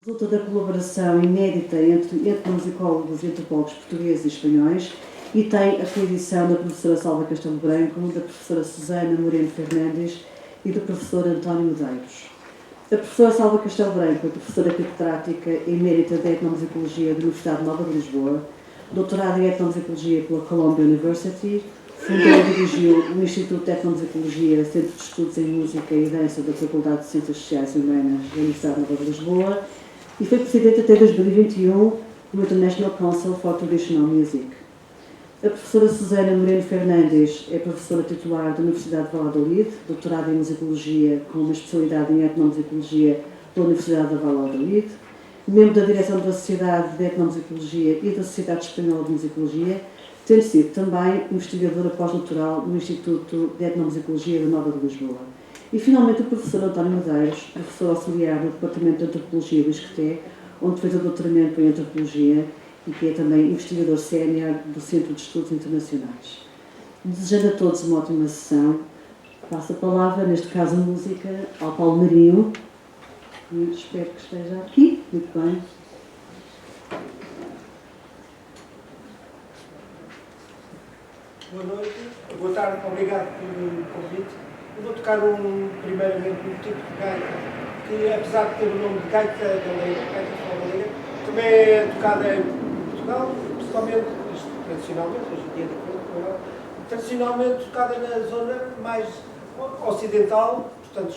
Resulta da colaboração inédita entre etnomusicólogos e antropólogos portugueses e espanhóis e tem a coedição da professora Salva Castelo Branco, da professora Susana Moreno Fernandes e do professor António Medeiros. A professora Salva Castelo Branco é professora catedrática emérita de etnomusicologia da Universidade Nova de Lisboa, doutorada em etnomusicologia pela Columbia University, fundou e dirigiu o Instituto de Etnomusicologia, Centro de Estudos em Música e Dança da Faculdade de Ciências Sociais e Humanas da Universidade Nova de Lisboa e foi presidente até 2021 do International Council for Traditional Music. A professora Susana Moreno Fernandes é professora titular da Universidade de Valladolid, doutorada em musicologia com uma especialidade em etnomusicologia pela Universidade de Valladolid, membro da direção da Sociedade de Etnomusicologia e da Sociedade Espanhola de Musicologia, tendo sido também investigadora pós-doutoral no Instituto de Etnomusicologia da Nova de Lisboa. E, finalmente, o professor António Medeiros, professor auxiliar no Departamento de Antropologia do ISCTE, onde fez o doutoramento em Antropologia e que é também investigador sénior do Centro de Estudos Internacionais. Desejando a todos uma ótima sessão, passo a palavra, neste caso a música, ao Paulo Marinho, que espero que esteja aqui. Muito bem. Boa noite, boa tarde, obrigado pelo convite. Eu vou tocar primeiramente um tipo de gaita que, apesar de ter o nome de gaita galega, gaita flamenga, também é tocada em Portugal, principalmente, tradicionalmente, hoje em dia agora, tradicionalmente tocada na zona mais ocidental, portanto,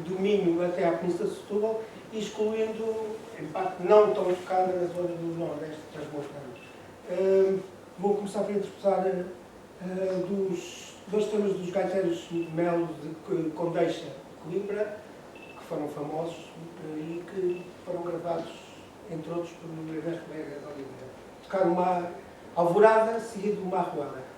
do Minho até à Península de Setúbal, e excluindo, em parte, não tão tocada na zona do Nordeste transmontano. Vou começar por interpretar dois temas dos gaiteiros de Melo de Condeixa e Coimbra, que foram famosos e que foram gravados, entre outros, por Ernesto Veiga de Oliveira. Tocar uma alvorada, seguido de uma arruada.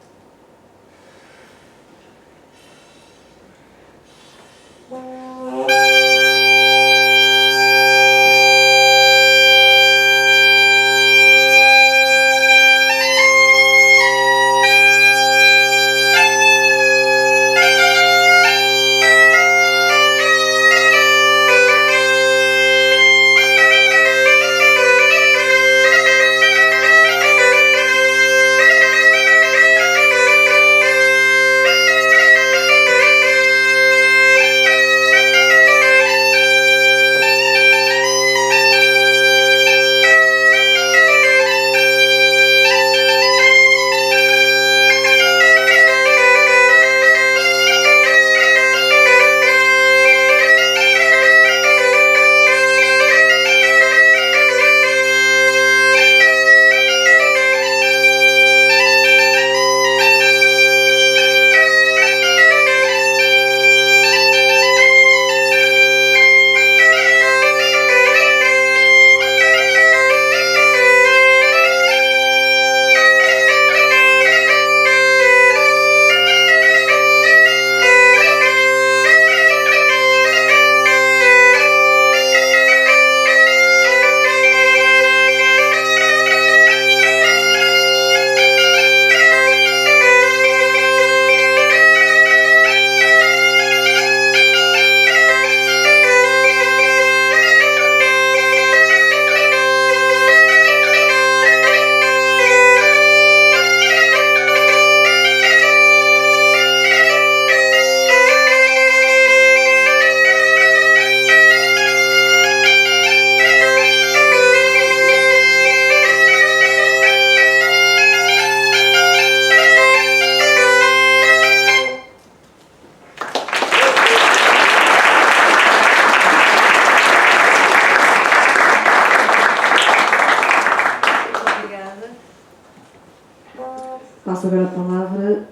Passo agora a palavra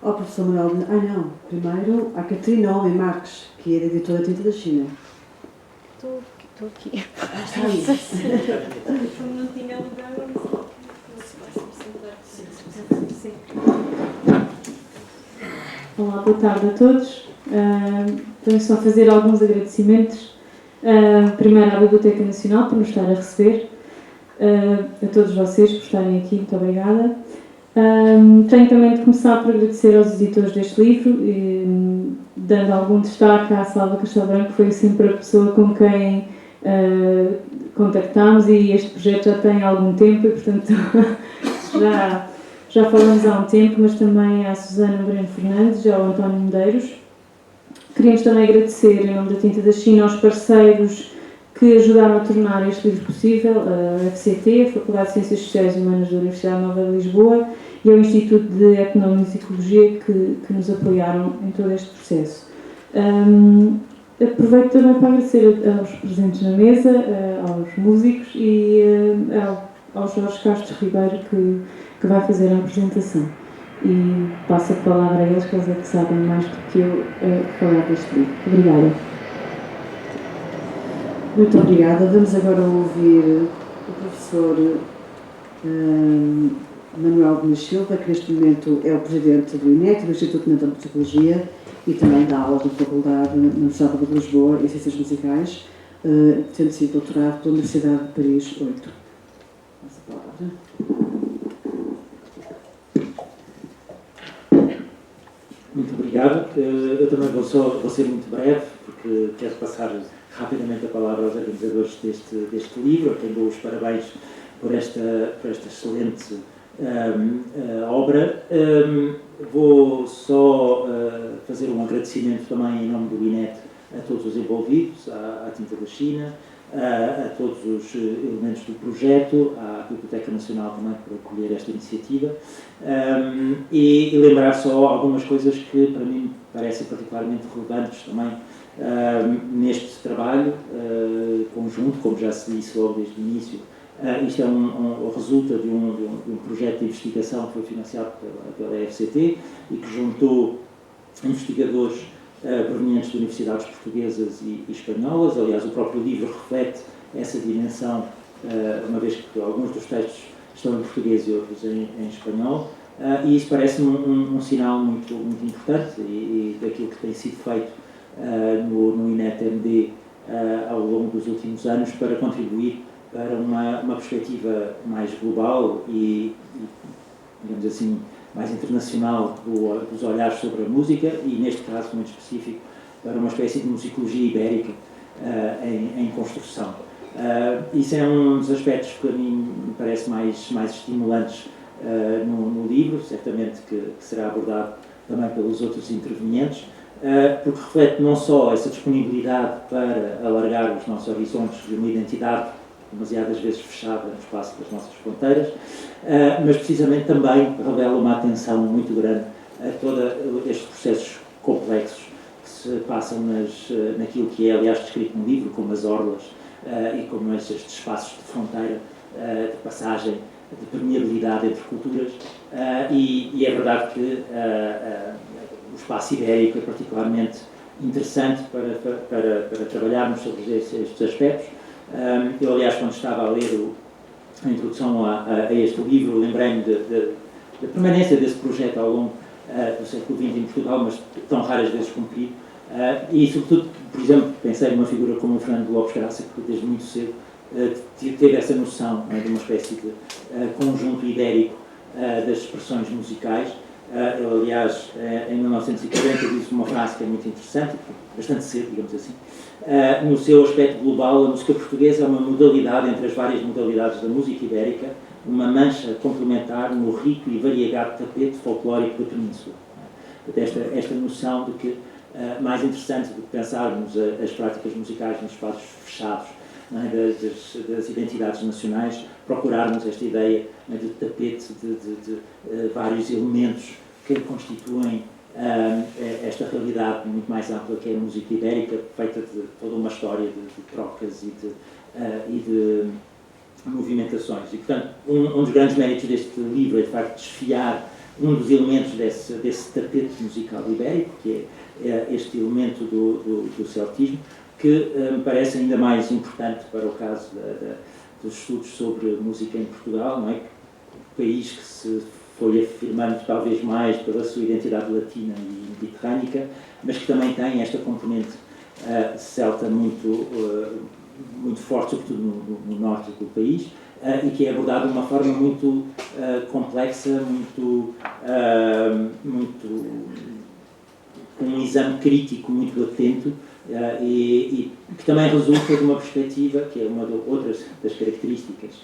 ao professor Manuel. Primeiro à Catarina Homem Marques, que é da editora Tinta da China. Estou aqui. Está aí. Como não tinha lugar, não sei se vai se sentar. Olá, boa tarde a todos. Vamos só fazer alguns agradecimentos. Primeiro à Biblioteca Nacional por nos estar a receber. A todos vocês por estarem aqui, muito obrigada. Tenho também de começar por agradecer aos editores deste livro, dando algum destaque à Salva Castelo Branco, que foi sempre a pessoa com quem contactámos, e este projeto já tem algum tempo e, portanto, já falamos há um tempo, mas também à Susana Moreno Fernandes e ao António Medeiros. Queríamos também agradecer, em nome da Tinta da China, aos parceiros que ajudaram a tornar este livro possível, a FCT, a Faculdade de Ciências Sociais e Humanas da Universidade Nova de Lisboa, e ao Instituto de Etnomusicologia que nos apoiaram em todo este processo. Aproveito também para agradecer aos presentes na mesa, aos músicos e ao Jorge Castro Ribeiro que vai fazer a apresentação. E passo a palavra a eles, que eles é que sabem mais do que eu falar deste livro. Obrigada. Muito obrigada. Vamos agora ouvir o professor Manuel Gomes Silva, que neste momento é o presidente do INET, do Instituto de Etnomusicologia, e também dá aula de faculdade na Universidade de Lisboa em Ciências Musicais, tendo sido doutorado pela Universidade de Paris 8. Passa a palavra. Muito obrigado. Eu também vou ser muito breve, porque quero passar rapidamente a palavra aos organizadores deste livro, a quem dou os parabéns por esta excelente obra. Vou só fazer um agradecimento também em nome do INET a todos os envolvidos, à Tinta da China, a todos os elementos do projeto, à Biblioteca Nacional também por acolher esta iniciativa, e lembrar só algumas coisas que para mim parecem particularmente relevantes também neste trabalho conjunto, como já se disse logo desde o início. Isto resulta de um projeto de investigação que foi financiado pela FCT e que juntou investigadores provenientes de universidades portuguesas e espanholas. Aliás, o próprio livro reflete essa dimensão, uma vez que alguns dos textos estão em português e outros em espanhol, e isso parece-me um sinal muito importante e daquilo que tem sido feito no INET-MD ao longo dos últimos anos para contribuir para uma perspectiva mais global e, digamos assim, mais internacional dos olhares sobre a música e, neste caso muito específico, para uma espécie de musicologia ibérica em construção. Isso é um dos aspectos que a mim me parece mais estimulantes no livro, certamente que será abordado também pelos outros intervenientes, porque reflete não só essa disponibilidade para alargar os nossos horizontes de uma identidade demasiadas vezes fechada no espaço das nossas fronteiras, mas precisamente também revela uma atenção muito grande a todos estes processos complexos que se passam naquilo que é, aliás, descrito no livro como as orlas e como estes espaços de fronteira, de passagem, de permeabilidade entre culturas, e é verdade que o espaço ibérico é particularmente interessante para trabalharmos sobre estes aspectos. Eu, aliás, quando estava a ler a introdução a este livro, lembrei-me da permanência desse projeto ao longo do século XX em Portugal, mas tão raras vezes cumprido. E, sobretudo, por exemplo, pensei numa figura como o Fernando Lopes Graça, que desde muito cedo teve essa noção de uma espécie de conjunto ibérico das expressões musicais. Ele, aliás, em 1940 disse uma frase que é muito interessante, bastante cedo, digamos assim. No seu aspecto global, a música portuguesa é uma modalidade entre as várias modalidades da música ibérica, uma mancha complementar no rico e variegado tapete folclórico da Península. Esta noção de que, mais interessante do que pensarmos as práticas musicais nos espaços fechados, das identidades nacionais, procurarmos esta ideia de tapete de vários elementos que constituem esta realidade muito mais ampla que é a música ibérica, feita de toda uma história de trocas e de movimentações. E, portanto, um dos grandes méritos deste livro é, de facto, desfiar um dos elementos desse tapete musical ibérico, que é este elemento do celtismo, que me parece ainda mais importante para o caso dos estudos sobre música em Portugal, não é? O país que se foi afirmando talvez mais pela sua identidade latina e mediterrânica, mas que também tem esta componente celta muito forte, sobretudo no norte do país, e que é abordado de uma forma muito complexa, com um exame crítico muito atento, e que também resulta de uma perspectiva, que é uma outras das características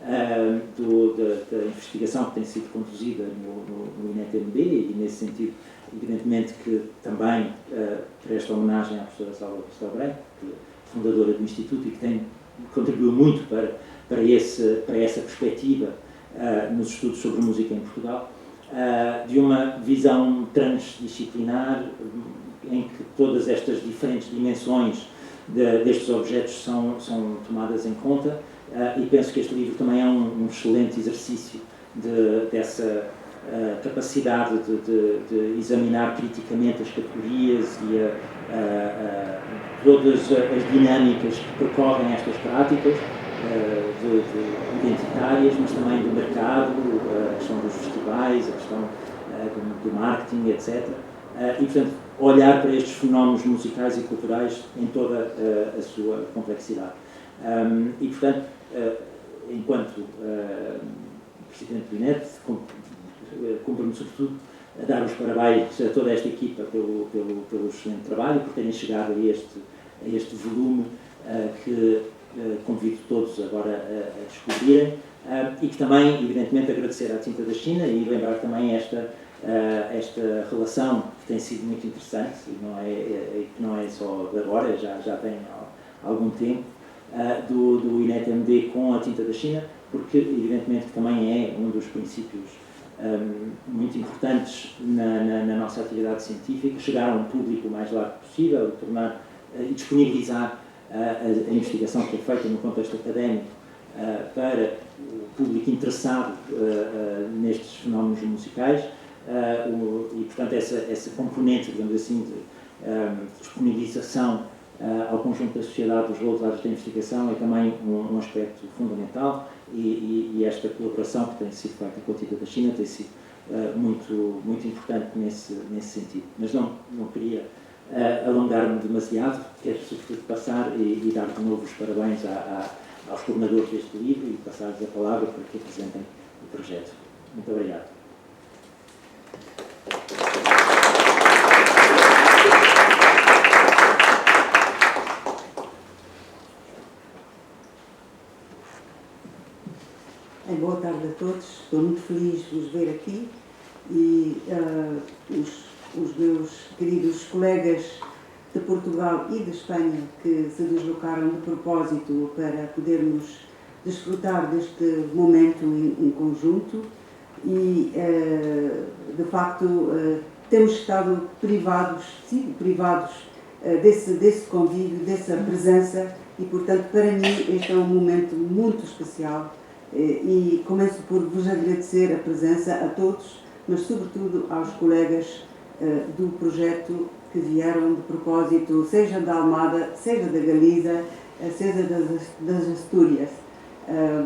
da investigação que tem sido conduzida no INET-MD, e nesse sentido, evidentemente que também presta homenagem à professora Salva Castelo Branco, fundadora do Instituto, e que contribuiu muito para essa perspectiva nos estudos sobre música em Portugal, de uma visão transdisciplinar em que todas estas diferentes dimensões destes objetos são tomadas em conta, e penso que este livro também é um excelente exercício dessa capacidade de examinar criticamente as categorias e todas as dinâmicas que percorrem estas práticas identitárias, mas também do mercado, a questão dos festivais, a questão do marketing, etc. E, portanto, olhar para estes fenómenos musicais e culturais em toda a sua complexidade. E, portanto, enquanto Presidente do INET, cumpre-me sobretudo a dar os parabéns a toda esta equipa pelo excelente trabalho, por terem chegado a este volume que convido todos agora a descobrirem, e que também, evidentemente, agradecer à Tinta da China e lembrar também esta relação que tem sido muito interessante, e que não é só de agora, já tem algum tempo, do INET-MD com a Tinta da China, porque evidentemente que também é um dos princípios muito importantes na nossa atividade científica, chegar a um público o mais largo possível, tornar e disponibilizar a investigação que é feita no contexto académico para o público interessado nestes fenómenos musicais, e portanto essa componente, digamos assim, de disponibilização ao conjunto da sociedade dos resultados da investigação é também um aspecto fundamental, e esta colaboração que tem sido feita com a Tinta da China tem sido muito importante nesse sentido. Mas não queria alongar-me demasiado, quero sobretudo passar e dar de novo os parabéns aos coordenadores deste livro e passar-lhes a palavra para que apresentem o projeto. Muito obrigado. Boa tarde a todos, estou muito feliz de vos ver aqui, e os meus queridos colegas de Portugal e de Espanha que se deslocaram de propósito para podermos desfrutar deste momento em conjunto, e de facto temos estado privados desse convívio, dessa presença, e portanto para mim este é um momento muito especial. E começo por vos agradecer a presença a todos, mas sobretudo aos colegas do projeto que vieram de propósito, seja da Almada, seja da Galiza, seja das Astúrias.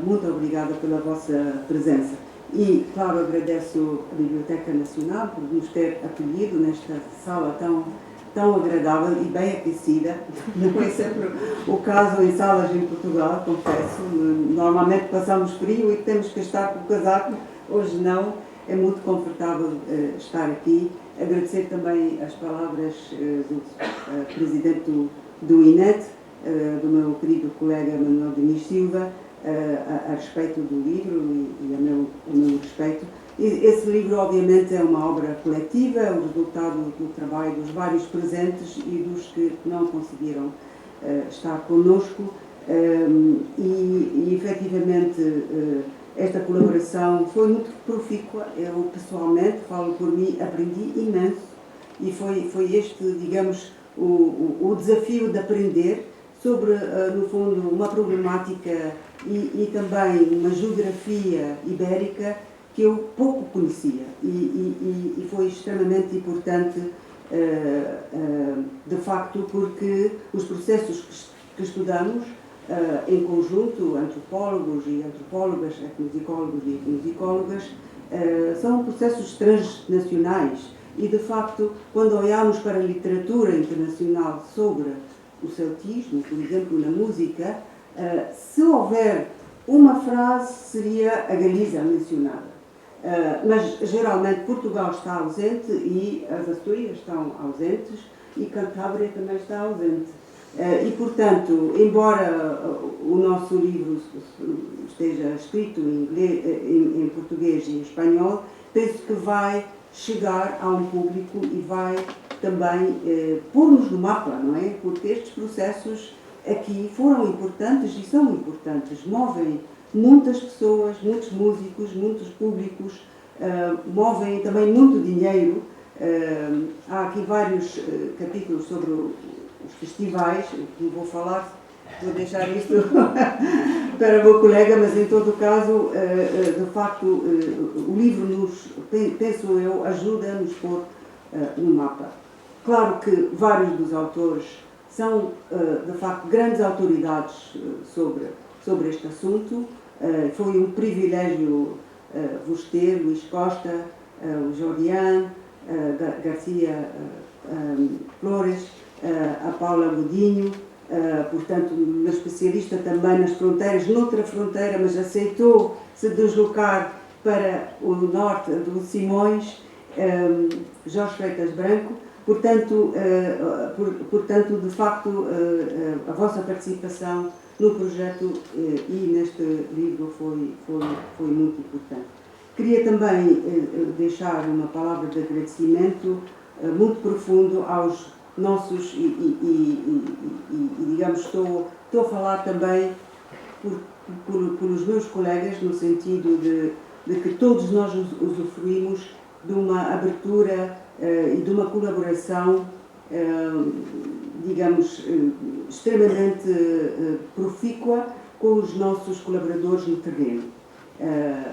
Muito obrigada pela vossa presença. E, claro, agradeço a Biblioteca Nacional por nos ter acolhido nesta sala tão agradável e bem aquecida. Não é sempre o caso em salas em Portugal, confesso. Normalmente passamos frio e temos que estar com o casaco. Hoje não. É muito confortável estar aqui. Agradecer também as palavras do presidente do INET, do meu querido colega Manuel Diniz Silva, a respeito do livro e a meu respeito. Esse livro, obviamente, é uma obra coletiva, é o resultado do trabalho dos vários presentes e dos que não conseguiram estar connosco, e efetivamente esta colaboração foi muito profícua. Eu, pessoalmente, falo por mim, aprendi imenso, e foi este, digamos, o desafio de aprender sobre, no fundo, uma problemática e também uma geografia ibérica que eu pouco conhecia, e foi extremamente importante, de facto, porque os processos que estudamos em conjunto, antropólogos e antropólogas, etnomusicólogos e etnomusicólogas, são processos transnacionais, e de facto, quando olhamos para a literatura internacional sobre o celtismo, por exemplo, na música, se houver uma frase seria a Galiza mencionada. Mas geralmente Portugal está ausente e as Astúrias estão ausentes e Cantábria também está ausente. E, portanto, embora o nosso livro esteja escrito em português e em espanhol, penso que vai chegar a um público e vai também pôr-nos no mapa, não é? Porque estes processos aqui foram importantes e são importantes, movem muitas pessoas, muitos músicos, muitos públicos, movem também muito dinheiro. Há aqui vários capítulos sobre os festivais, não vou falar, vou deixar isto para o meu colega, mas em todo o caso, de facto, o livro penso eu, ajuda a nos pôr no mapa. Claro que vários dos autores são, de facto, grandes autoridades sobre este assunto. Foi um privilégio vos ter, Luís Costa, o Jorian, Garcia Flores, a Paula Godinho, portanto, uma especialista também nas fronteiras, noutra fronteira, mas aceitou se deslocar para o norte do Simões, Jorge Freitas Branco. Portanto, de facto, a vossa participação no projeto e neste livro foi muito importante. Queria também deixar uma palavra de agradecimento muito profundo aos nossos, digamos, estou a falar também pelos meus colegas, no sentido de que todos nós usufruímos de uma abertura e de uma colaboração, digamos, extremamente profícua com os nossos colaboradores no terreno.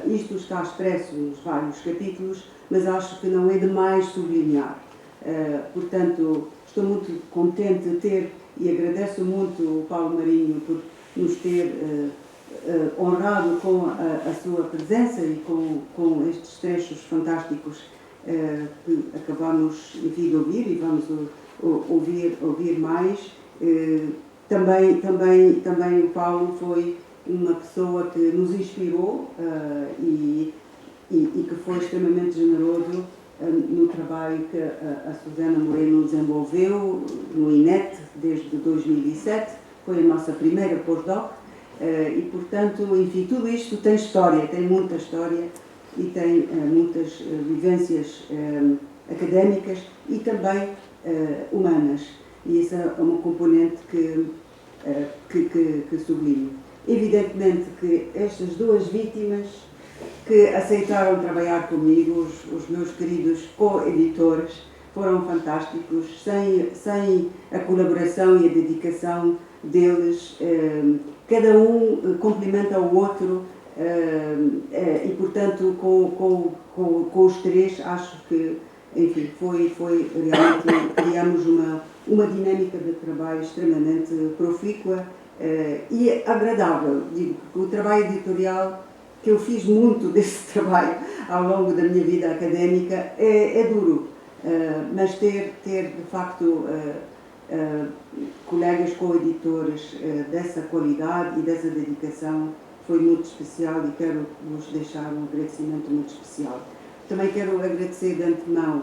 Isto está expresso nos vários capítulos, mas acho que não é demais sublinhar. Portanto, estou muito contente de ter, e agradeço muito o Paulo Marinho por nos ter honrado com a sua presença e com estes trechos fantásticos que acabamos, enfim, de ouvir e vamos ouvir mais. Também o Paulo foi uma pessoa que nos inspirou e que foi extremamente generoso no trabalho que a Susana Moreno desenvolveu no INET desde 2007, foi a nossa primeira pós-doc e, portanto, enfim, tudo isto tem história, tem muita história e tem muitas vivências académicas e também humanas, e essa é uma componente que sublinho. Evidentemente que estas duas vítimas que aceitaram trabalhar comigo, os meus queridos co-editores, foram fantásticos. Sem a colaboração e a dedicação deles, cada um complementa o outro e, portanto, com os três, acho que, enfim, foi realmente, criamos uma dinâmica de trabalho extremamente profícua e agradável. Digo que o trabalho editorial, que eu fiz muito desse trabalho ao longo da minha vida académica, é duro, mas ter de facto colegas co-editores dessa qualidade e dessa dedicação foi muito especial e quero vos deixar um agradecimento muito especial. Também quero agradecer de antemão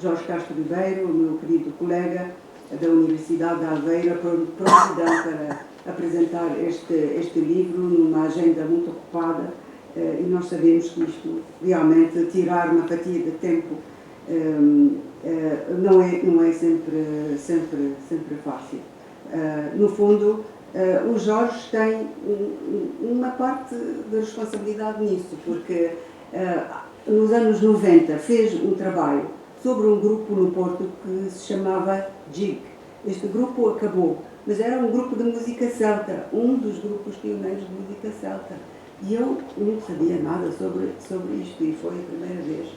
Jorge Castro Ribeiro, o meu querido colega da Universidade de Aveiro, por prontidão para apresentar este livro numa agenda muito ocupada. E nós sabemos que isto, realmente, tirar uma fatia de tempo não é sempre fácil. No fundo, o Jorge tem uma parte de responsabilidade nisso, porque nos anos 90 fez um trabalho sobre um grupo no Porto que se chamava JIG. Este grupo acabou, mas era um grupo de música celta, um dos grupos pioneiros de música celta. E eu não sabia nada sobre isto, e foi a primeira vez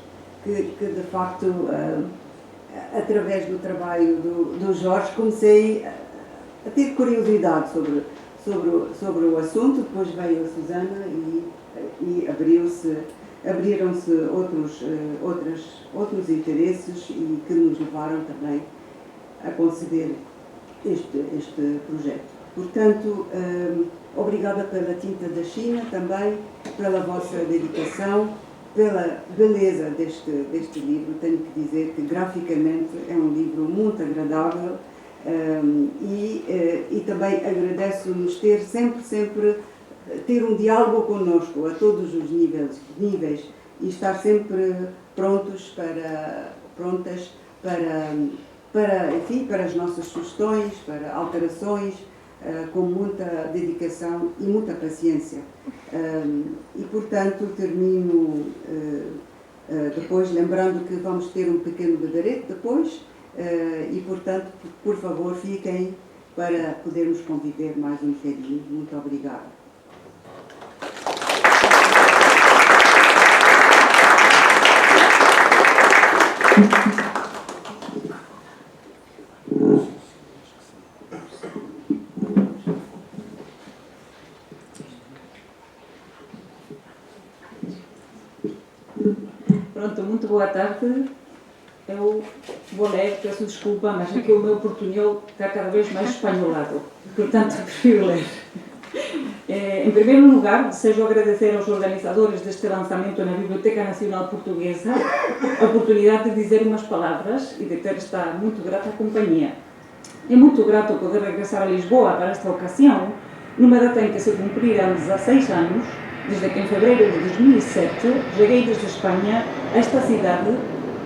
que de facto, através do trabalho do Jorge, comecei a ter curiosidade sobre o assunto. Depois veio a Susana e abriram-se outros interesses e que nos levaram também a conceber este projeto. Portanto, Obrigada pela tinta da China também, pela vossa dedicação, pela beleza deste livro. Tenho que dizer que graficamente é um livro muito agradável e também agradeço-nos ter sempre ter um diálogo connosco a todos os níveis e estar sempre prontas para as nossas sugestões, para alterações, com muita dedicação e muita paciência. E, portanto, termino depois lembrando que vamos ter um pequeno beberete depois e, portanto, por favor, fiquem para podermos conviver mais um bocadinho. Muito obrigada. Pronto, muito boa tarde. Eu vou ler, peço desculpa, mas aqui o meu portunhol está cada vez mais espanholado, portanto prefiro ler. Em primeiro lugar, desejo agradecer aos organizadores deste lançamento na Biblioteca Nacional Portuguesa a oportunidade de dizer umas palavras e de ter esta muito grata companhia. É muito grato poder regressar a Lisboa para esta ocasião, numa data em que se cumpriram 16 anos, desde que em fevereiro de 2007 cheguei desde Espanha a esta cidade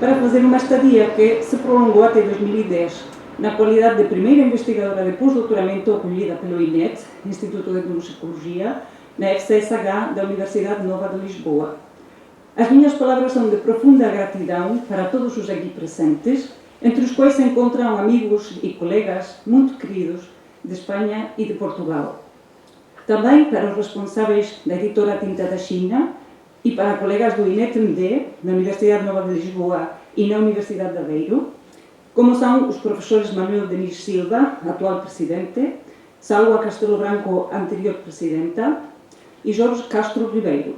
para fazer uma estadia que se prolongou até 2010, na qualidade de primeira investigadora de pós-doutoramento acolhida pelo INET, Instituto de Musicologia, na FCSH da Universidade Nova de Lisboa. As minhas palavras são de profunda gratidão para todos os aqui presentes, entre os quais se encontram amigos e colegas muito queridos de Espanha e de Portugal. Também para os responsáveis da editora Tinta da China e para colegas do INET-MD, na Universidade Nova de Lisboa e na Universidade de Aveiro, como são os professores Manuel Denis Silva, atual presidente, Salwa Castelo Branco, anterior presidenta, e Jorge Castro Ribeiro.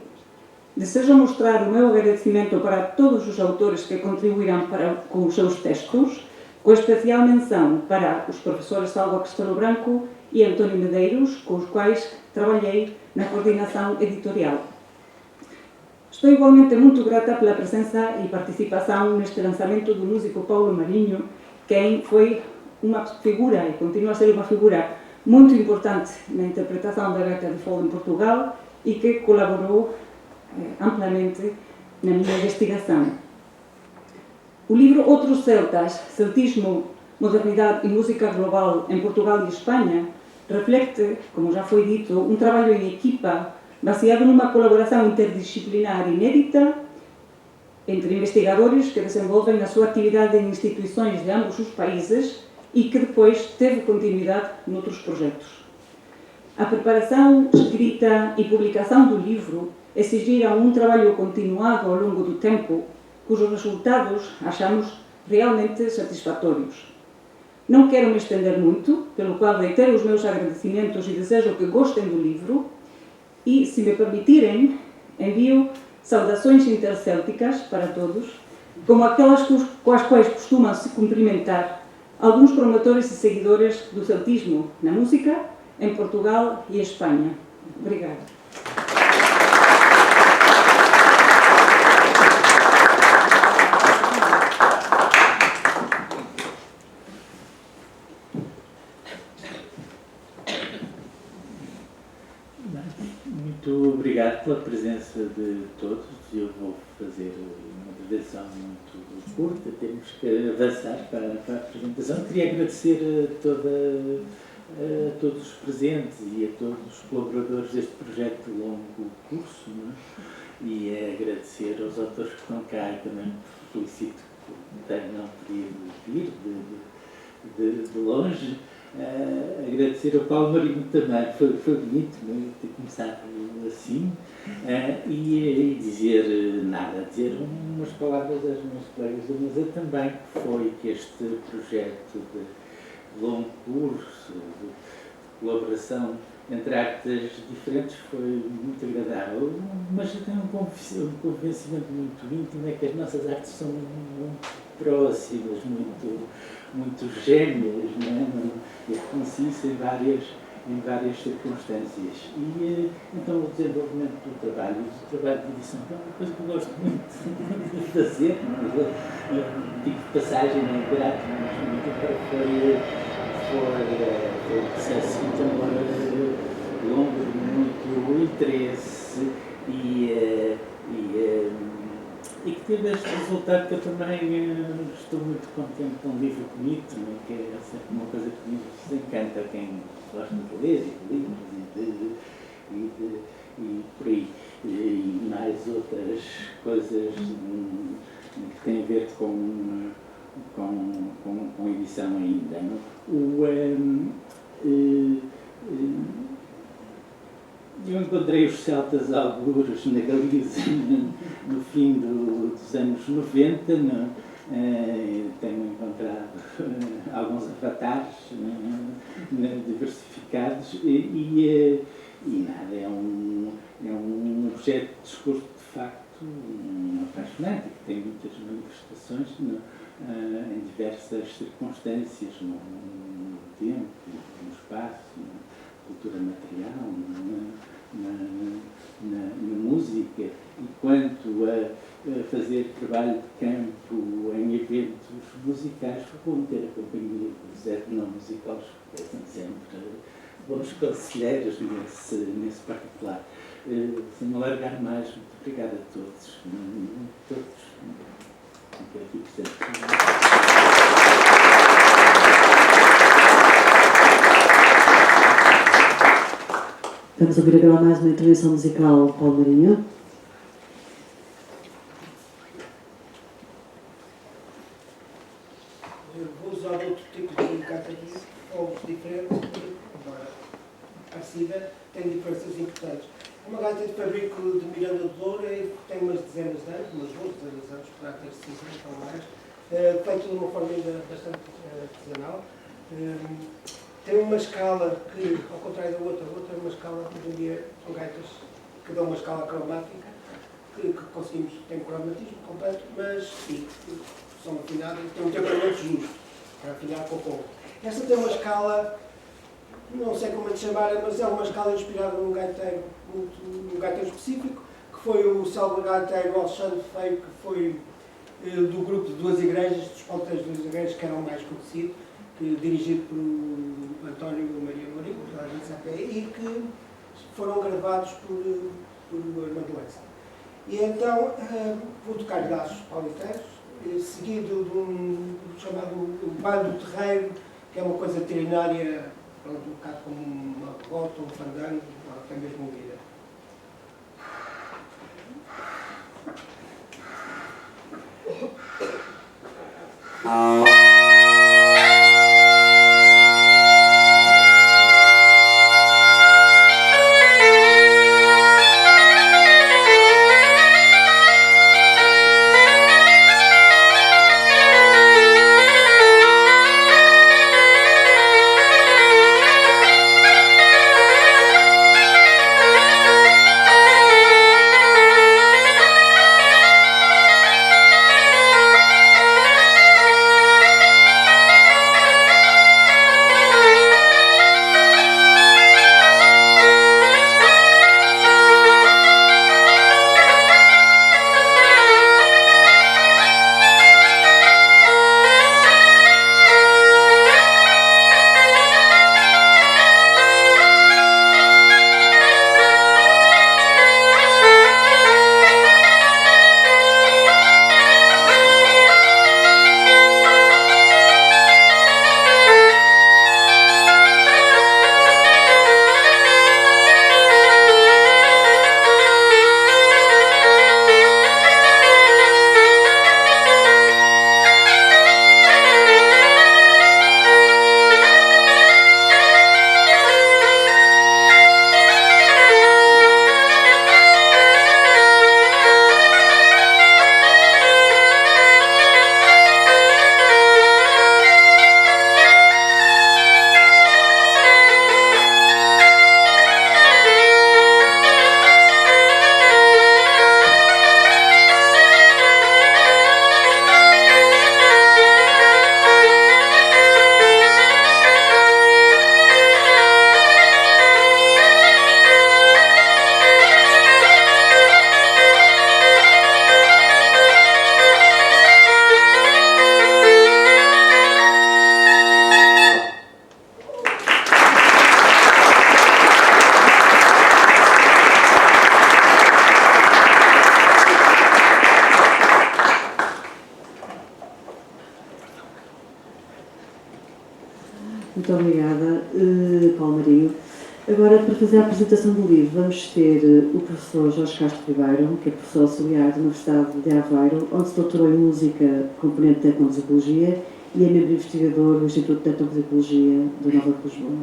Desejo mostrar o meu agradecimento para todos os autores que contribuíram com os seus textos, com especial menção para os professores Salwa Castelo Branco e António Medeiros, com os quais trabalhei na coordenação editorial. Estou igualmente muito grata pela presença e participação neste lançamento do músico Paulo Marinho, quem foi uma figura e continua a ser uma figura muito importante na interpretação da gaita de fogo em Portugal e que colaborou amplamente na minha investigação. O livro Outros Celtas, Celtismo, Modernidade e Música Global em Portugal e Espanha, reflete, como já foi dito, um trabalho em equipa baseado numa colaboração interdisciplinar inédita entre investigadores que desenvolvem a sua atividade em instituições de ambos os países e que depois teve continuidade noutros projetos. A preparação, escrita e publicação do livro exigiram um trabalho continuado ao longo do tempo, cujos resultados achamos realmente satisfatórios. Não quero me estender muito, pelo qual reitero os meus agradecimentos e desejo que gostem do livro e, se me permitirem, envio saudações intercélticas para todos, como aquelas com as quais costumam se cumprimentar alguns promotores e seguidores do celtismo na música em Portugal e Espanha. Obrigada. Muito obrigado pela presença de todos. Eu vou fazer uma apresentação muito curta, temos que avançar para a apresentação. Queria agradecer a todos os presentes e a todos os colaboradores deste projeto de longo curso, não é? E agradecer aos autores que estão cá e também felicito que tenham podido vir de longe. Agradecer ao Paulo Marinho também, foi bonito, né, ter começado assim, e dizer dizer umas palavras às minhas colegas da mesa também, que foi que este projeto de longo curso, de colaboração entre artes diferentes foi muito agradável, mas eu tenho um convencimento muito íntimo, é que as nossas artes são muito próximas, muito gêmeas, não é? Eu reconheci isso em várias circunstâncias. E então o desenvolvimento do trabalho de edição é uma coisa que eu gosto muito de fazer, digo de passagem, não é grato, mas foi um processo então longo, de muito interesse e que teve este resultado que eu também estou muito contente com um livro bonito, que é sempre uma coisa que nos encanta quem gosta de ler e de livros e por aí. E mais outras coisas que têm a ver com edição ainda. Eu encontrei os celtas algures na Galiza no fim dos anos 90, tenho encontrado alguns avatares diversificados e nada, é um objeto de discurso de facto apaixonante, que tem muitas manifestações em diversas circunstâncias, no tempo, no espaço, na cultura material, na música, e quanto a fazer trabalho de campo em eventos musicais, foi bom ter a companhia dos etnomusicólogos, que são sempre bons conselheiros nesse particular. Sem me alargar mais, muito obrigado a todos. Aqui presentes. Vamos ouvir agora mais uma intervenção musical, Paulo Marinho. Eu vou usar outro tipo de categoria, fogos diferentes, embora parecida, tem diferenças importantes. Uma gaita de fabrico de Miranda do Douro tem umas dezenas de anos, umas 12 dezenas de anos, para ter 50 ou mais, feito de uma forma ainda bastante artesanal. Tem uma escala que, ao contrário da outra é uma escala que hoje em dia são gaitas que dão uma escala cromática, que conseguimos, tem cromatismo completo, mas sim, são afinadas, tem um temperamento justo para afinar com o pouco. Esta tem uma escala, não sei como é de chamar, mas é uma escala inspirada num gaiteiro específico, que foi o célebre gaiteiro Alexandre Feio, que foi do grupo de Duas Igrejas, dos ponteiros de Duas Igrejas, que era o mais conhecido, dirigido por António Maria Mourinho, que a gente sabe, e que foram gravados por Armando Lexa. E então vou tocar laços pauliteiros, seguido de um chamado baile do terreiro, que é uma coisa veterinária, pronto, um bocado como uma rota, um fandango, ou até mesmo um líder. Muito obrigada, Paulo Marinho. Agora, para fazer a apresentação do livro, vamos ter o professor Jorge Castro Ribeiro, que é professor auxiliar da Universidade de Aveiro, onde se doutorou em Música, componente de Etnomusicologia, e é membro investigador do Instituto de Etnomusicologia da Nova de Lisboa.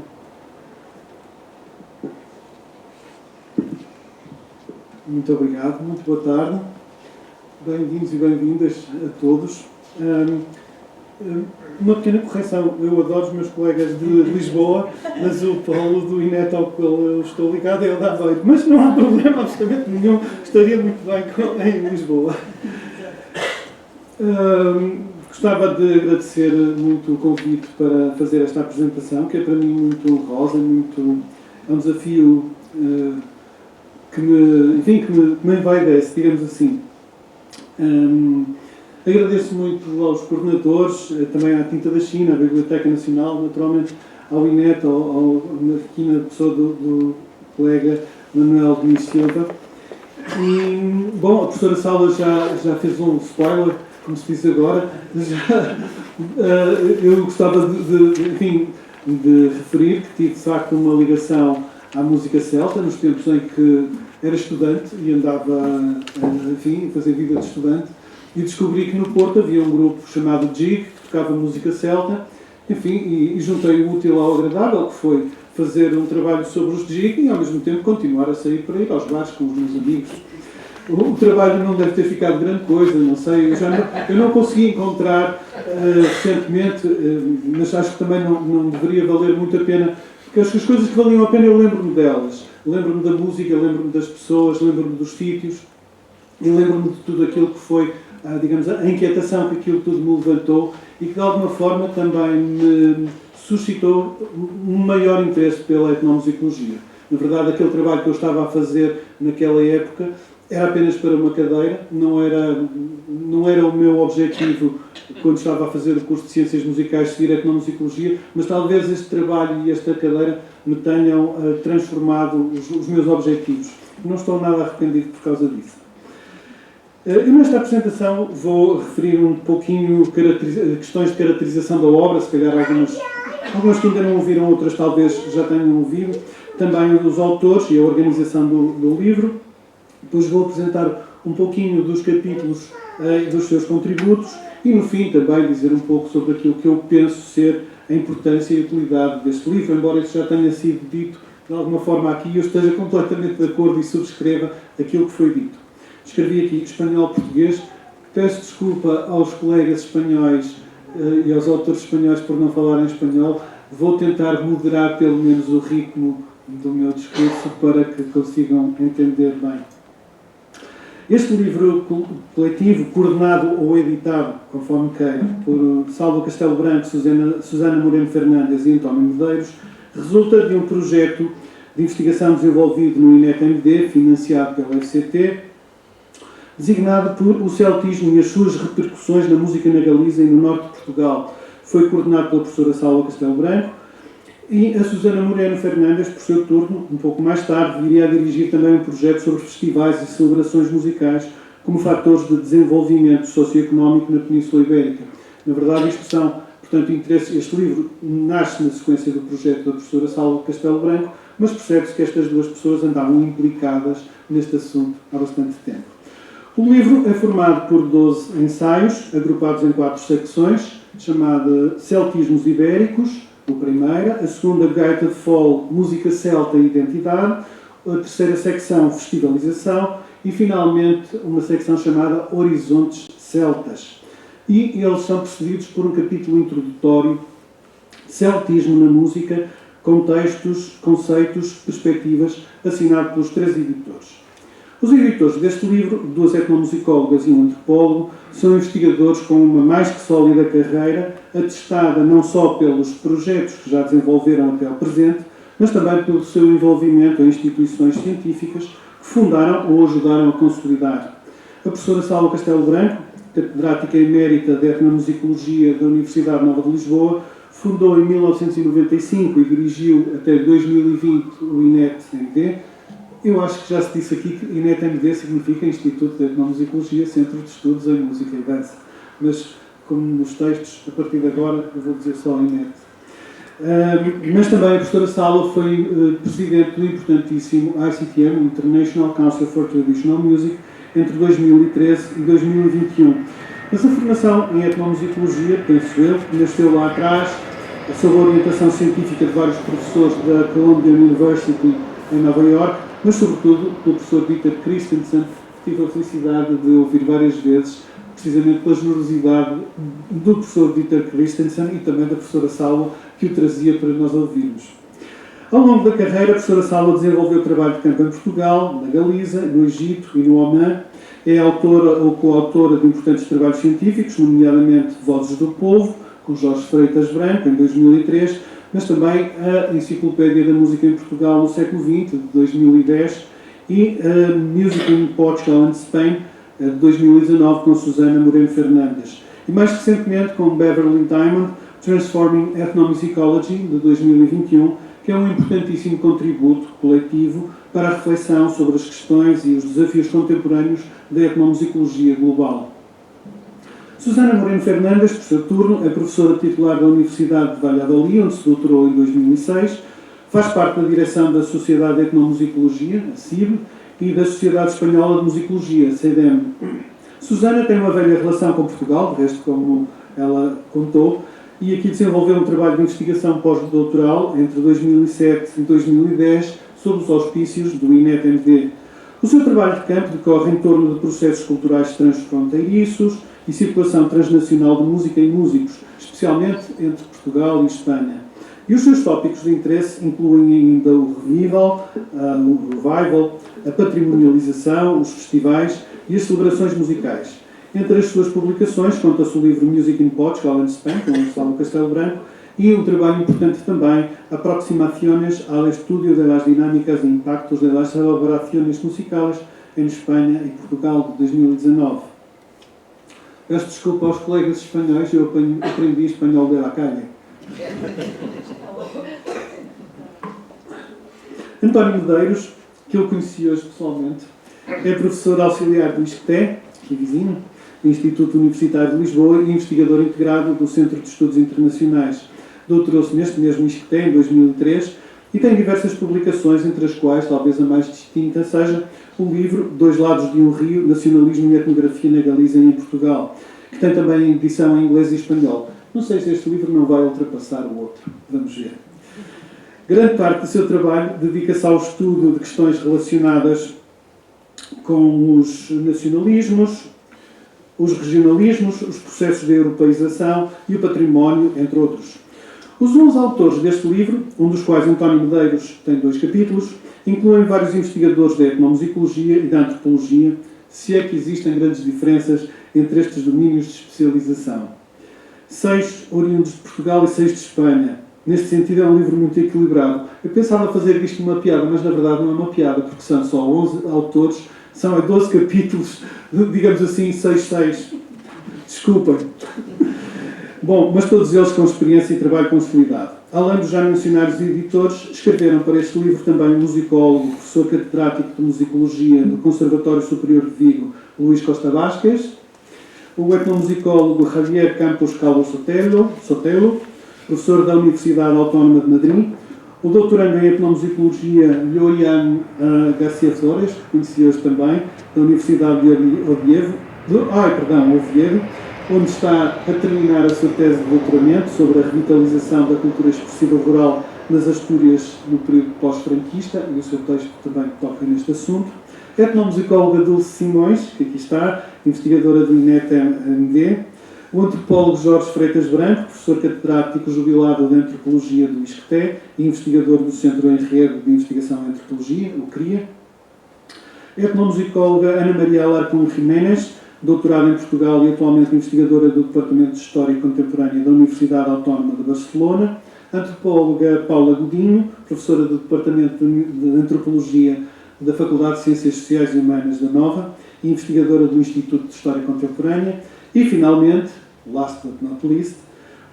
Muito obrigado, muito boa tarde. Bem-vindos e bem-vindas a todos. Uma pequena correção, eu adoro os meus colegas de Lisboa, mas o Paulo do INET ao qual eu estou ligado é o de Aveiro. Mas não há problema absolutamente nenhum, estaria muito bem em Lisboa. Gostava de agradecer muito o convite para fazer esta apresentação, que é para mim muito honrosa, é um desafio que me envaidece, digamos assim. Agradeço muito aos coordenadores, também à Tinta da China, à Biblioteca Nacional, naturalmente ao INET, aqui na pessoa do colega Manuel Diniz Silva. E, bom, a professora Sala já fez um spoiler, como se diz agora. Eu gostava de referir que tive de facto uma ligação à música celta, nos tempos em que era estudante e andava a fazer vida de estudante. E descobri que no Porto havia um grupo chamado JIG, que tocava música celta, e juntei o útil ao agradável, que foi fazer um trabalho sobre os JIG e ao mesmo tempo continuar a sair para ir aos bares com os meus amigos. O trabalho não deve ter ficado grande coisa, não sei, eu não consegui encontrar recentemente, mas acho que também não deveria valer muito a pena, porque acho que as coisas que valiam a pena eu lembro-me delas. Lembro-me da música, lembro-me das pessoas, lembro-me dos sítios e lembro-me de tudo aquilo que foi, digamos, a inquietação que aquilo tudo me levantou e que de alguma forma também me suscitou um maior interesse pela etnomusicologia. Na verdade, aquele trabalho que eu estava a fazer naquela época era apenas para uma cadeira, não era o meu objetivo quando estava a fazer o curso de Ciências Musicais seguir etnomusicologia, mas talvez este trabalho e esta cadeira me tenham transformado os meus objetivos. Não estou nada arrependido por causa disso. Eu nesta apresentação vou referir um pouquinho questões de caracterização da obra, se calhar algumas que ainda não ouviram, outras talvez já tenham ouvido, também os autores e a organização do livro. Depois vou apresentar um pouquinho dos capítulos e dos seus contributos e no fim também dizer um pouco sobre aquilo que eu penso ser a importância e a utilidade deste livro, embora isso já tenha sido dito de alguma forma aqui e eu esteja completamente de acordo e subscreva aquilo que foi dito. Escrevi aqui espanhol-português. Peço desculpa aos colegas espanhóis e aos autores espanhóis por não falarem espanhol. Vou tentar moderar pelo menos o ritmo do meu discurso para que consigam entender bem. Este livro coletivo, coordenado ou editado, conforme queira, por Salva Castelo Branco, Susana Moreno Fernandes e António Medeiros, resulta de um projeto de investigação desenvolvido no INET-MD, financiado pela FCT, designado por o celtismo e as suas repercussões na música na Galiza e no norte de Portugal. Foi coordenado pela professora Salva Castelo Branco e a Susana Moreno Fernandes, por seu turno, um pouco mais tarde, viria a dirigir também um projeto sobre festivais e celebrações musicais como fatores de desenvolvimento socioeconómico na Península Ibérica. Na verdade, isto são, portanto, interesses. Este livro nasce na sequência do projeto da professora Salva Castelo Branco, mas percebe-se que estas duas pessoas andavam implicadas neste assunto há bastante tempo. O livro é formado por 12 ensaios, agrupados em 4 secções, chamada Celtismos Ibéricos, a primeira, a segunda, Gaita de Fole, Música Celta e Identidade, a terceira secção, Festivalização, e finalmente uma secção chamada Horizontes Celtas. E eles são precedidos por um capítulo introdutório, Celtismo na Música, Contextos, Conceitos, Perspectivas, assinado pelos 3 editores. Os editores deste livro, 2 etnomusicólogas e um antropólogo, são investigadores com uma mais que sólida carreira, atestada não só pelos projetos que já desenvolveram até ao presente, mas também pelo seu envolvimento em instituições científicas que fundaram ou ajudaram a consolidar. A professora Salva Castelo Branco, catedrática emérita de Etnomusicologia da Universidade Nova de Lisboa, fundou em 1995 e dirigiu até 2020 o INET-MD. Eu acho que já se disse aqui que INET-MD significa Instituto de Etnomusicologia, Centro de Estudos em Música e Dança. Mas, como nos textos, a partir de agora, eu vou dizer só INET. Mas também a professora Sala foi presidente do importantíssimo ICTM, International Council for Traditional Music, entre 2013 e 2021. Mas a formação em etnomusicologia, penso eu, nasceu lá atrás, sob a orientação científica de vários professores da Columbia University em Nova York, mas sobretudo do professor Dieter Christensen, que tive a felicidade de ouvir várias vezes, precisamente pela generosidade do professor Dieter Christensen e também da professora Sala, que o trazia para nós ouvirmos. Ao longo da carreira, a professora Sala desenvolveu trabalho de campo em Portugal, na Galiza, no Egito e no Omã. É autora ou coautora de importantes trabalhos científicos, nomeadamente Vozes do Povo, com Jorge Freitas Branco, em 2003, mas também a Enciclopédia da Música em Portugal no século XX, de 2010, e Music in Portugal and Spain, de 2019, com Susana Moreno Fernandes. E mais recentemente com Beverly Diamond, Transforming Ethnomusicology, de 2021, que é um importantíssimo contributo coletivo para a reflexão sobre as questões e os desafios contemporâneos da etnomusicologia global. Susana Moreno Fernandes, por seu turno, é professora titular da Universidade de Valladolid, onde se doutorou em 2006, faz parte da direção da Sociedade de Etnomusicologia, a CIB, e da Sociedade Espanhola de Musicologia, a CEDEM. Susana tem uma velha relação com Portugal, de resto, como ela contou, e aqui desenvolveu um trabalho de investigação pós-doutoral entre 2007 e 2010, sob os auspícios do INET-MD. O seu trabalho de campo decorre em torno de processos culturais transfronteiriços e circulação transnacional de música e músicos, especialmente entre Portugal e Espanha. E os seus tópicos de interesse incluem ainda o revival, a patrimonialização, os festivais e as celebrações musicais. Entre as suas publicações conta-se o livro Music in Portugal and Spain, com Gonçalo Castelo Branco, e um trabalho importante também, Aproximaciones al estudio de las dinámicas e impactos de las elaboraciones musicales em Espanha e Portugal, de 2019. Peço desculpa aos colegas espanhóis, eu aprendi espanhol de la calle. António Medeiros, que eu conheci hoje pessoalmente, é professor auxiliar do ISCTE, aqui vizinho, do Instituto Universitário de Lisboa, e investigador integrado do Centro de Estudos Internacionais. Doutorou-se neste mesmo ISCTE em 2003 e tem diversas publicações, entre as quais talvez a mais distinta seja o livro Dois Lados de um Rio, Nacionalismo e Etnografia na Galiza e em Portugal, que tem também edição em inglês e espanhol. Não sei se este livro não vai ultrapassar o outro. Vamos ver. Grande parte do seu trabalho dedica-se ao estudo de questões relacionadas com os nacionalismos, os regionalismos, os processos de europeização e o património, entre outros. Os 11 autores deste livro, um dos quais António Medeiros tem 2 capítulos, incluem vários investigadores da etnomusicologia e da antropologia, se é que existem grandes diferenças entre estes domínios de especialização. 6 oriundos de Portugal e 6 de Espanha. Neste sentido, é um livro muito equilibrado. Eu pensava fazer disto uma piada, mas na verdade não é uma piada, porque são só 11 autores, são 12 capítulos, digamos assim, 6. Desculpem. Bom, mas todos eles com experiência e trabalho consolidado. Além dos já mencionados editores, escreveram para este livro também o musicólogo, professor catedrático de musicologia do Conservatório Superior de Vigo, Luís Costa Vázquez, o etnomusicólogo Javier Campos Calvo Sotelo, professor da Universidade Autónoma de Madrid, o doutorando em etnomusicologia Lloian Garcia Flores, que conheci hoje também, da Universidade de Oviedo, onde está a terminar a sua tese de doutoramento sobre a revitalização da cultura expressiva rural nas Astúrias no período pós-franquista, e o seu texto também toca neste assunto. Etnomusicóloga Dulce Simões, que aqui está, investigadora do INET-MD, o antropólogo Jorge Freitas Branco, professor catedrático jubilado de Antropologia do ISCTE e investigador do Centro Enredo de Investigação em Antropologia, o CRIA. Etnomusicóloga Ana Maria Alarcón Jiménez, doutorada em Portugal e atualmente investigadora do Departamento de História Contemporânea da Universidade Autónoma de Barcelona. Antropóloga Paula Godinho, professora do Departamento de Antropologia da Faculdade de Ciências Sociais e Humanas da Nova e investigadora do Instituto de História Contemporânea. E, finalmente, last but not least,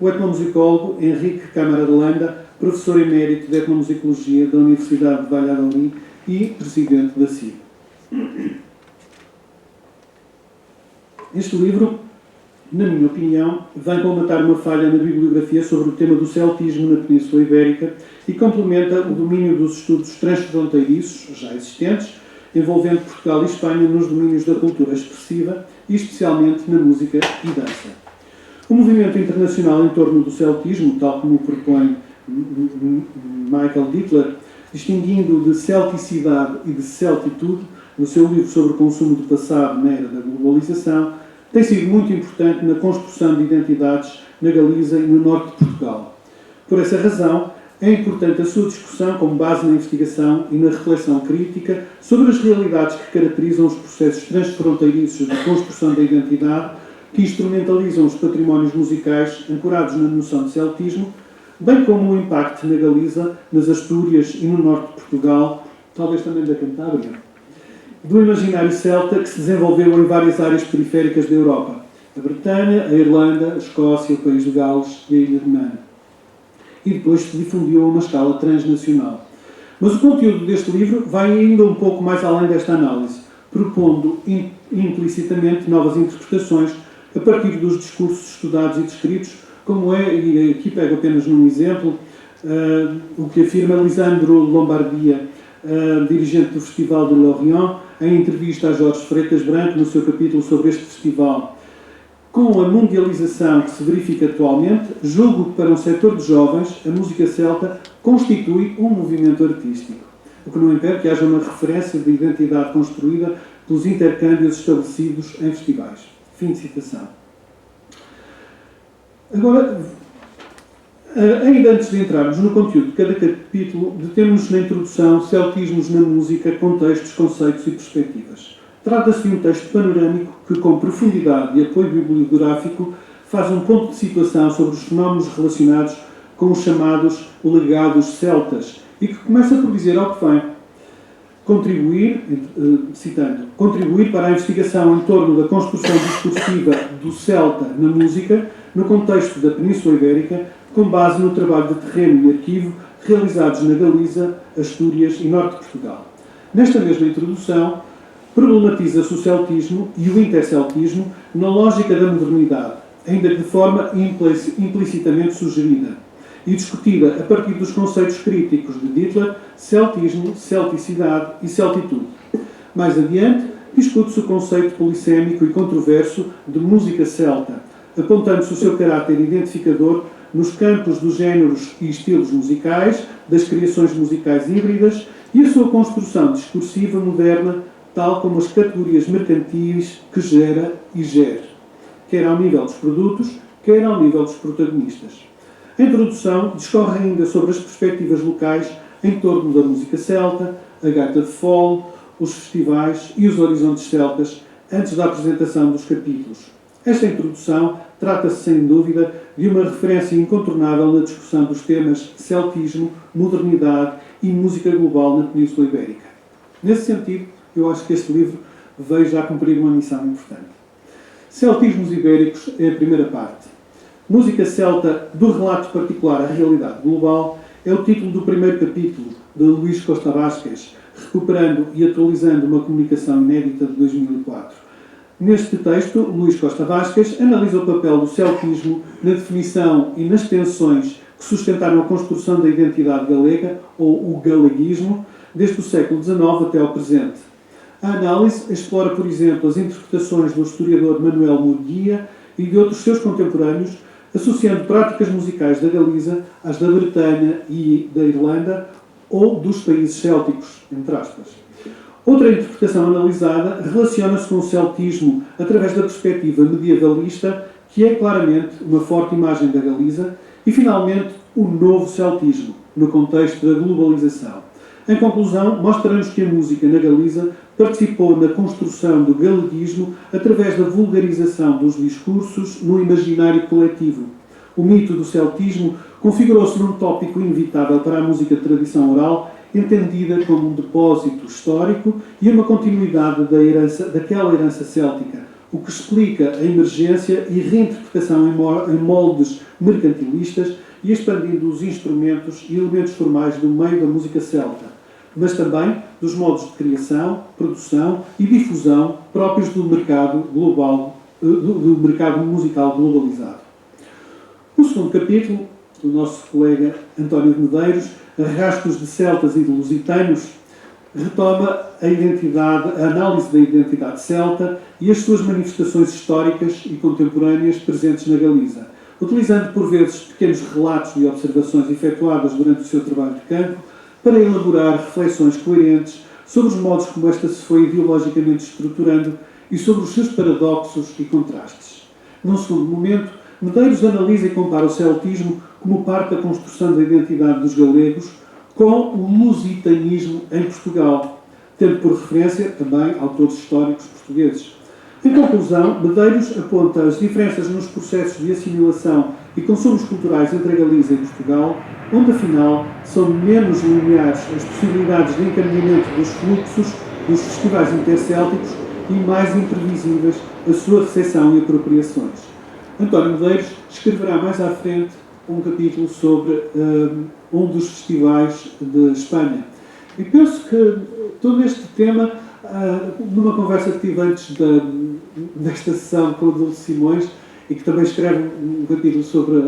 o etnomusicólogo Henrique Câmara de Landa, professor emérito de etnomusicologia da Universidade de Valladolid e presidente da CIB. Este livro na minha opinião, vem colmatar uma falha na bibliografia sobre o tema do celtismo na Península Ibérica e complementa o domínio dos estudos transfronteiriços, já existentes, envolvendo Portugal e Espanha nos domínios da cultura expressiva e especialmente na música e dança. O movimento internacional em torno do celtismo, tal como o propõe Michael Dittler, distinguindo de celticidade e de celtitude, no seu livro sobre o consumo do passado na era da globalização, tem sido muito importante na construção de identidades na Galiza e no norte de Portugal. Por essa razão, é importante a sua discussão como base na investigação e na reflexão crítica sobre as realidades que caracterizam os processos transfronteiriços de construção da identidade que instrumentalizam os patrimónios musicais ancorados na noção de celtismo, bem como o impacto na Galiza, nas Astúrias e no norte de Portugal, talvez também da Cantábria, do imaginário celta que se desenvolveu em várias áreas periféricas da Europa, a Bretanha, a Irlanda, a Escócia, o País de Gales e a Ilha de Man. E depois se difundiu a uma escala transnacional. Mas o conteúdo deste livro vai ainda um pouco mais além desta análise, propondo implicitamente novas interpretações a partir dos discursos estudados e descritos, como é, e aqui pego apenas num exemplo, o que afirma Lisandro Lombardia, dirigente do Festival de Lorient, em entrevista a Jorge Freitas Branco, no seu capítulo sobre este festival. Com a mundialização que se verifica atualmente, julgo que para um setor de jovens, a música celta constitui um movimento artístico, o que não impede que haja uma referência de identidade construída pelos intercâmbios estabelecidos em festivais. Fim de citação. Agora, ainda antes de entrarmos no conteúdo de cada capítulo, detemos-nos na introdução Celtismos na música, contextos, conceitos e perspectivas. Trata-se de um texto panorâmico que, com profundidade e apoio bibliográfico, faz um ponto de situação sobre os fenómenos relacionados com os chamados legados celtas e que começa por dizer ao que vem. Contribuir para a investigação em torno da construção discursiva do celta na música, no contexto da Península Ibérica, com base no trabalho de terreno e arquivo realizados na Galiza, Astúrias e Norte de Portugal. Nesta mesma introdução, problematiza-se o celtismo e o interceltismo na lógica da modernidade, ainda que de forma implicitamente sugerida, e discutida a partir dos conceitos críticos de Dittler, celtismo, celticidade e celtitude. Mais adiante, discute-se o conceito polissémico e controverso de música celta, apontando-se o seu caráter identificador nos campos dos géneros e estilos musicais, das criações musicais híbridas e a sua construção discursiva moderna, tal como as categorias mercantis que gera e gere, quer ao nível dos produtos, quer ao nível dos protagonistas. A introdução discorre ainda sobre as perspectivas locais em torno da música celta, a gaita de fole, os festivais e os horizontes celtas, antes da apresentação dos capítulos. Esta introdução trata-se, sem dúvida, de uma referência incontornável na discussão dos temas celtismo, modernidade e música global na Península Ibérica. Nesse sentido, eu acho que este livro veio já cumprir uma missão importante. Celtismos Ibéricos é a primeira parte. Música celta do relato particular à realidade global é o título do primeiro capítulo de Luís Costa Vázquez, recuperando e atualizando uma comunicação inédita de 2004. Neste texto, Luís Costa Vázquez analisa o papel do celtismo na definição e nas tensões que sustentaram a construção da identidade galega, ou o galeguismo, desde o século XIX até ao presente. A análise explora, por exemplo, as interpretações do historiador Manuel Murguia e de outros seus contemporâneos, associando práticas musicais da Galiza às da Bretanha e da Irlanda ou dos países célticos, entre aspas. Outra interpretação analisada relaciona-se com o celtismo através da perspectiva medievalista, que é claramente uma forte imagem da Galiza, e, finalmente, o novo celtismo, no contexto da globalização. Em conclusão, mostra-nos que a música na Galiza participou na construção do galeguismo através da vulgarização dos discursos no imaginário coletivo. O mito do celtismo configurou-se num tópico inevitável para a música de tradição oral, entendida como um depósito histórico e uma continuidade daquela herança céltica, o que explica a emergência e reinterpretação em moldes mercantilistas e expandindo os instrumentos e elementos formais do meio da música celta, mas também dos modos de criação, produção e difusão próprios do mercado global do mercado musical globalizado. O segundo capítulo, do nosso colega António de Medeiros, Rastos de Celtas e de Lusitanos, retoma a análise da identidade celta e as suas manifestações históricas e contemporâneas presentes na Galiza, utilizando por vezes pequenos relatos e observações efetuadas durante o seu trabalho de campo para elaborar reflexões coerentes sobre os modos como esta se foi ideologicamente estruturando e sobre os seus paradoxos e contrastes. Num segundo momento, Medeiros analisa e compara o celtismo como parte da construção da identidade dos galegos com o lusitanismo em Portugal, tendo por referência também autores históricos portugueses. Em conclusão, Medeiros aponta as diferenças nos processos de assimilação e consumos culturais entre a Galiza e Portugal, onde afinal são menos lineares as possibilidades de encaminhamento dos fluxos dos festivais intercélticos e mais imprevisíveis a sua recepção e apropriações. António Medeiros escreverá mais à frente um capítulo sobre um dos festivais de Espanha. E penso que todo este tema, numa conversa que tive antes desta sessão com o Dulce Simões, e que também escreve um capítulo sobre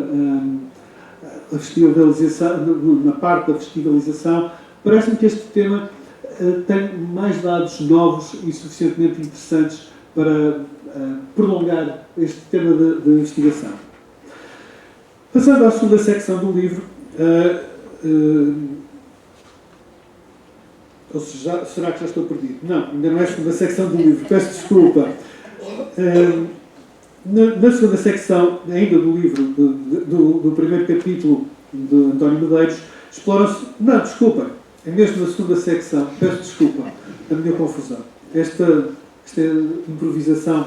a festivalização, na parte da festivalização, parece-me que este tema tem mais dados novos e suficientemente interessantes para prolongar este tema de investigação. Passando à segunda secção do livro, ou seja, será que já estou perdido? Não, ainda não é a segunda secção do livro, peço desculpa. Na segunda secção, ainda do livro, do primeiro capítulo de António Medeiros, exploram-se... Não, desculpa, é mesmo na segunda secção, peço desculpa, a minha confusão. Esta improvisação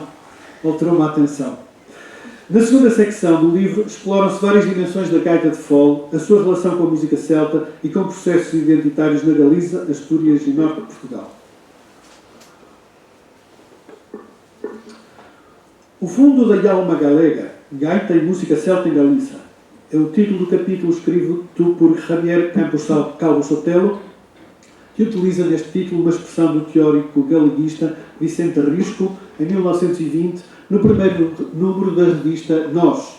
alterou-me a atenção. Na segunda secção do livro, exploram-se várias dimensões da gaita de fole, a sua relação com a música celta e com processos identitários na Galiza, Astúrias e Norte de Portugal. O fundo da alma galega, gaita e música celta em Galiza, é o título do capítulo escrito por Javier Campos Calvo Sotelo, que utiliza neste título uma expressão do teórico galeguista Vicente Risco, em 1920, no primeiro número da revista Nós.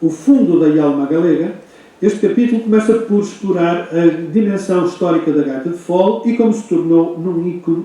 O fundo da alma galega, este capítulo começa por explorar a dimensão histórica da gaita de fole e como se tornou num ícone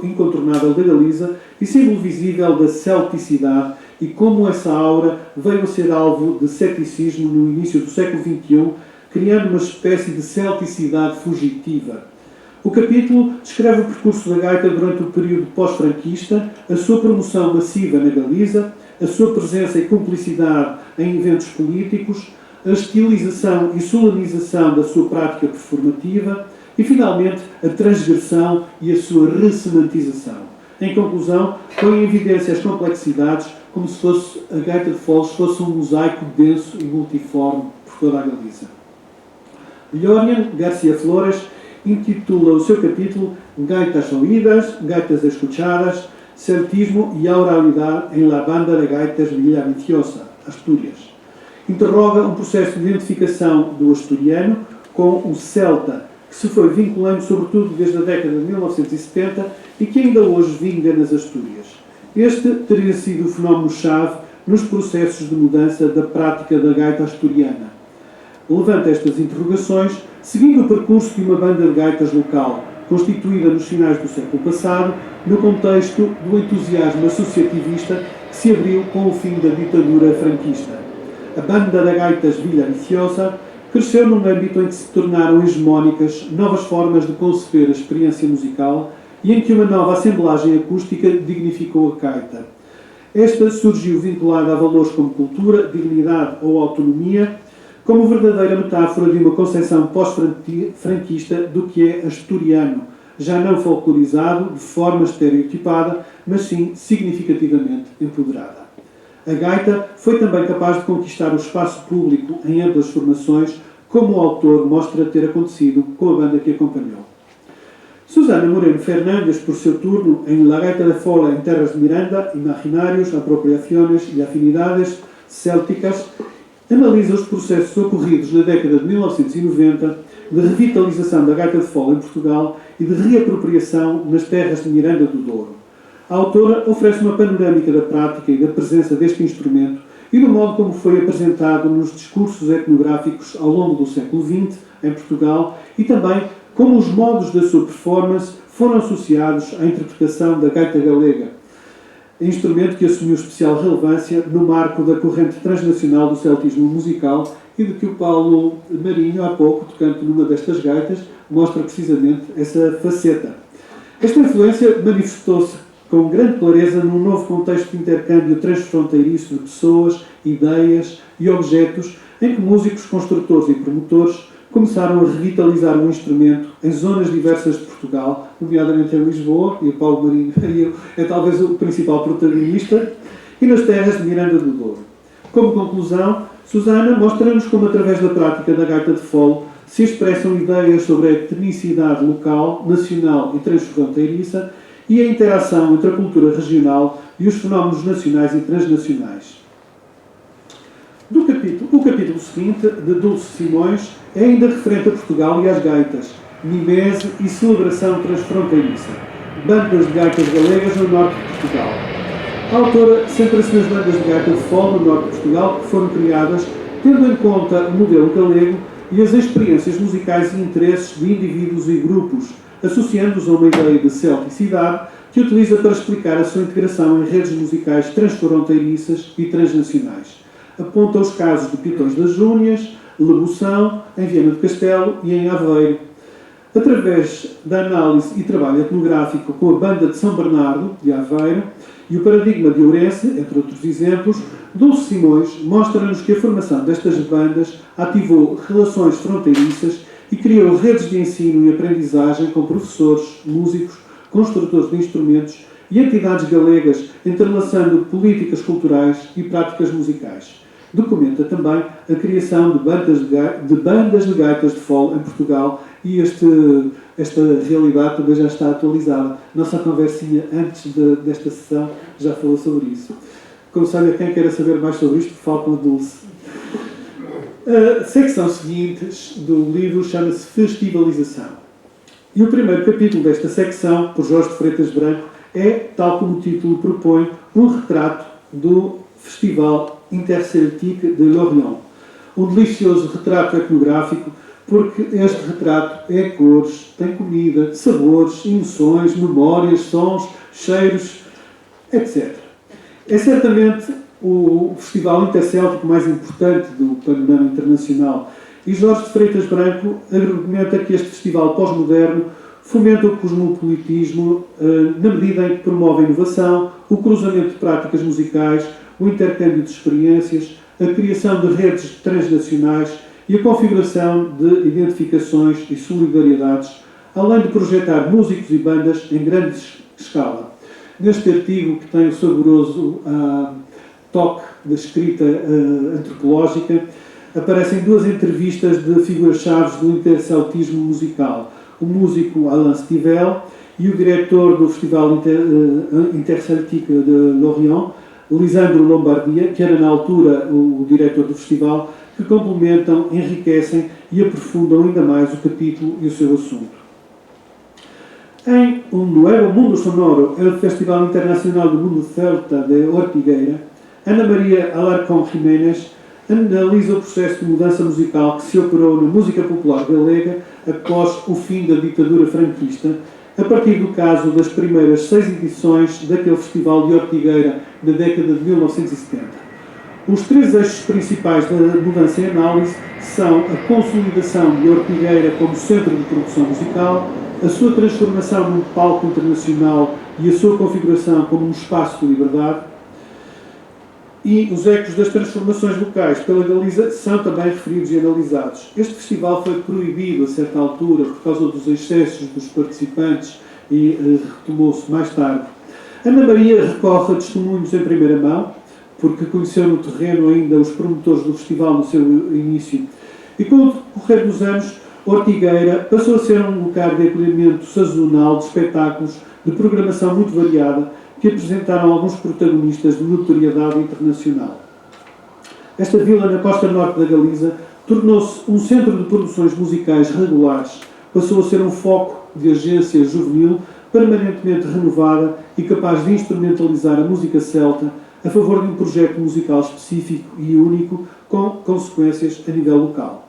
incontornável da Galiza e símbolo visível da celticidade e como essa aura veio a ser alvo de ceticismo no início do século XXI, criando uma espécie de celticidade fugitiva. O capítulo descreve o percurso da gaita durante o período pós-franquista, a sua promoção massiva na Galiza, a sua presença e cumplicidade em eventos políticos, a estilização e solenização da sua prática performativa e, finalmente, a transgressão e a sua ressemantização. Em conclusão, põe em evidência as complexidades como se fosse a gaita de foles fosse um mosaico denso e multiforme por toda a Galiza. Llorian García Flores intitula o seu capítulo Gaitas oídas, gaitas escuchadas, celtismo e oralidade em la banda de gaitas Villaviciosa, Astúrias. Interroga um processo de identificação do asturiano com o celta, que se foi vinculando sobretudo desde a década de 1970 e que ainda hoje vinga nas Astúrias. Este teria sido o fenómeno-chave nos processos de mudança da prática da gaita asturiana. Levanta estas interrogações seguindo o percurso de uma banda de gaitas local, constituída nos finais do século passado, no contexto do entusiasmo associativista que se abriu com o fim da ditadura franquista. A banda de gaitas Villaviciosa cresceu num âmbito em que se tornaram hegemónicas novas formas de conceber a experiência musical e em que uma nova assemblagem acústica dignificou a gaita. Esta surgiu vinculada a valores como cultura, dignidade ou autonomia, como verdadeira metáfora de uma concepção pós-franquista do que é asturiano, já não folclorizado de forma estereotipada, mas sim significativamente empoderada. A gaita foi também capaz de conquistar o espaço público em amplas formações, como o autor mostra ter acontecido com a banda que acompanhou. Susana Moreno Fernandes, por seu turno, em La Gaita de Fole em Terras de Miranda, Imaginários, Apropriações e Afinidades Célticas, analisa os processos ocorridos na década de 1990 de revitalização da gaita de fole em Portugal e de reapropriação nas terras de Miranda do Douro. A autora oferece uma panorâmica da prática e da presença deste instrumento e do modo como foi apresentado nos discursos etnográficos ao longo do século XX em Portugal e também como os modos da sua performance foram associados à interpretação da gaita galega, instrumento que assumiu especial relevância no marco da corrente transnacional do celtismo musical e de que o Paulo Marinho, há pouco, tocando numa destas gaitas, mostra precisamente essa faceta. Esta influência manifestou-se com grande clareza num novo contexto de intercâmbio transfronteiriço de pessoas, ideias e objetos em que músicos, construtores e promotores começaram a revitalizar o instrumento em zonas diversas de Portugal, nomeadamente em Lisboa, e o Paulo Marinho é talvez o principal protagonista, e nas terras de Miranda do Douro. Como conclusão, Susana mostra-nos como, através da prática da gaita de fole, se expressam ideias sobre a etnicidade local, nacional e transfronteiriça e a interação entre a cultura regional e os fenómenos nacionais e transnacionais. O capítulo seguinte, de Dulce Simões, é ainda referente a Portugal e às gaitas, mimese e celebração transfronteiriça, bandas de gaitas galegas no norte de Portugal. A autora centra-se nas bandas de gaita de fole no norte de Portugal que foram criadas tendo em conta o modelo galego e as experiências musicais e interesses de indivíduos e grupos, associando-os a uma ideia de celticidade que utiliza para explicar a sua integração em redes musicais transfronteiriças e transnacionais. Aponta os casos de Pitões das Júnias, Lebução, em Viana do Castelo e em Aveiro. Através da análise e trabalho etnográfico com a Banda de São Bernardo, de Aveiro, e o Paradigma de Ourense, entre outros exemplos, Dulce Simões mostra-nos que a formação destas bandas ativou relações fronteiriças e criou redes de ensino e aprendizagem com professores, músicos, construtores de instrumentos e entidades galegas, entrelaçando políticas culturais e práticas musicais. Documenta também a criação de bandas de gaitas de fole em Portugal e esta realidade também já está atualizada. Nossa conversinha antes desta sessão já falou sobre isso. Como sabe, quem queira saber mais sobre isto, fale com a Dulce. A secção seguinte do livro chama-se Festivalização. E o primeiro capítulo desta secção, por Jorge de Freitas Branco, é, tal como o título propõe, um retrato do Festival Interceltique de Lorient. Um delicioso retrato etnográfico, porque este retrato é cores, tem comida, sabores, emoções, memórias, sons, cheiros, etc. É certamente o festival intercéltico mais importante do panorama internacional e Jorge de Freitas Branco argumenta que este festival pós-moderno fomenta o cosmopolitismo na medida em que promove a inovação, o cruzamento de práticas musicais, o intercâmbio de experiências, a criação de redes transnacionais e a configuração de identificações e solidariedades, além de projetar músicos e bandas em grande escala. Neste artigo, que tem o saboroso toque da escrita antropológica, aparecem duas entrevistas de figuras-chave do interceltismo musical. O músico Alain Stivel e o diretor do Festival Interceltique de Lorient, Lisandro Lombardia, que era na altura o diretor do festival, que complementam, enriquecem e aprofundam ainda mais o capítulo e o seu assunto. Em Un Nuevo Mundo Sonoro, o Festival Internacional do Mundo Celta de Ortigueira, Ana Maria Alarcón Jiménez analisa o processo de mudança musical que se operou na música popular galega após o fim da ditadura franquista, a partir do caso das primeiras 6 edições daquele festival de Ortigueira da década de 1970. Os 3 eixos principais da mudança em análise são a consolidação de Ortigueira como centro de produção musical, a sua transformação num palco internacional e a sua configuração como um espaço de liberdade, e os ecos das transformações locais pela Galiza são também referidos e analisados. Este festival foi proibido a certa altura por causa dos excessos dos participantes e retomou-se mais tarde. Ana Maria recorre a testemunhos em primeira mão, porque conheceu no terreno ainda os promotores do festival no seu início. E com o decorrer dos anos, Ortigueira passou a ser um lugar de acolhimento sazonal de espetáculos de programação muito variada, que apresentaram alguns protagonistas de notoriedade internacional. Esta vila na costa norte da Galiza tornou-se um centro de produções musicais regulares, passou a ser um foco de agência juvenil permanentemente renovada e capaz de instrumentalizar a música celta a favor de um projeto musical específico e único, com consequências a nível local.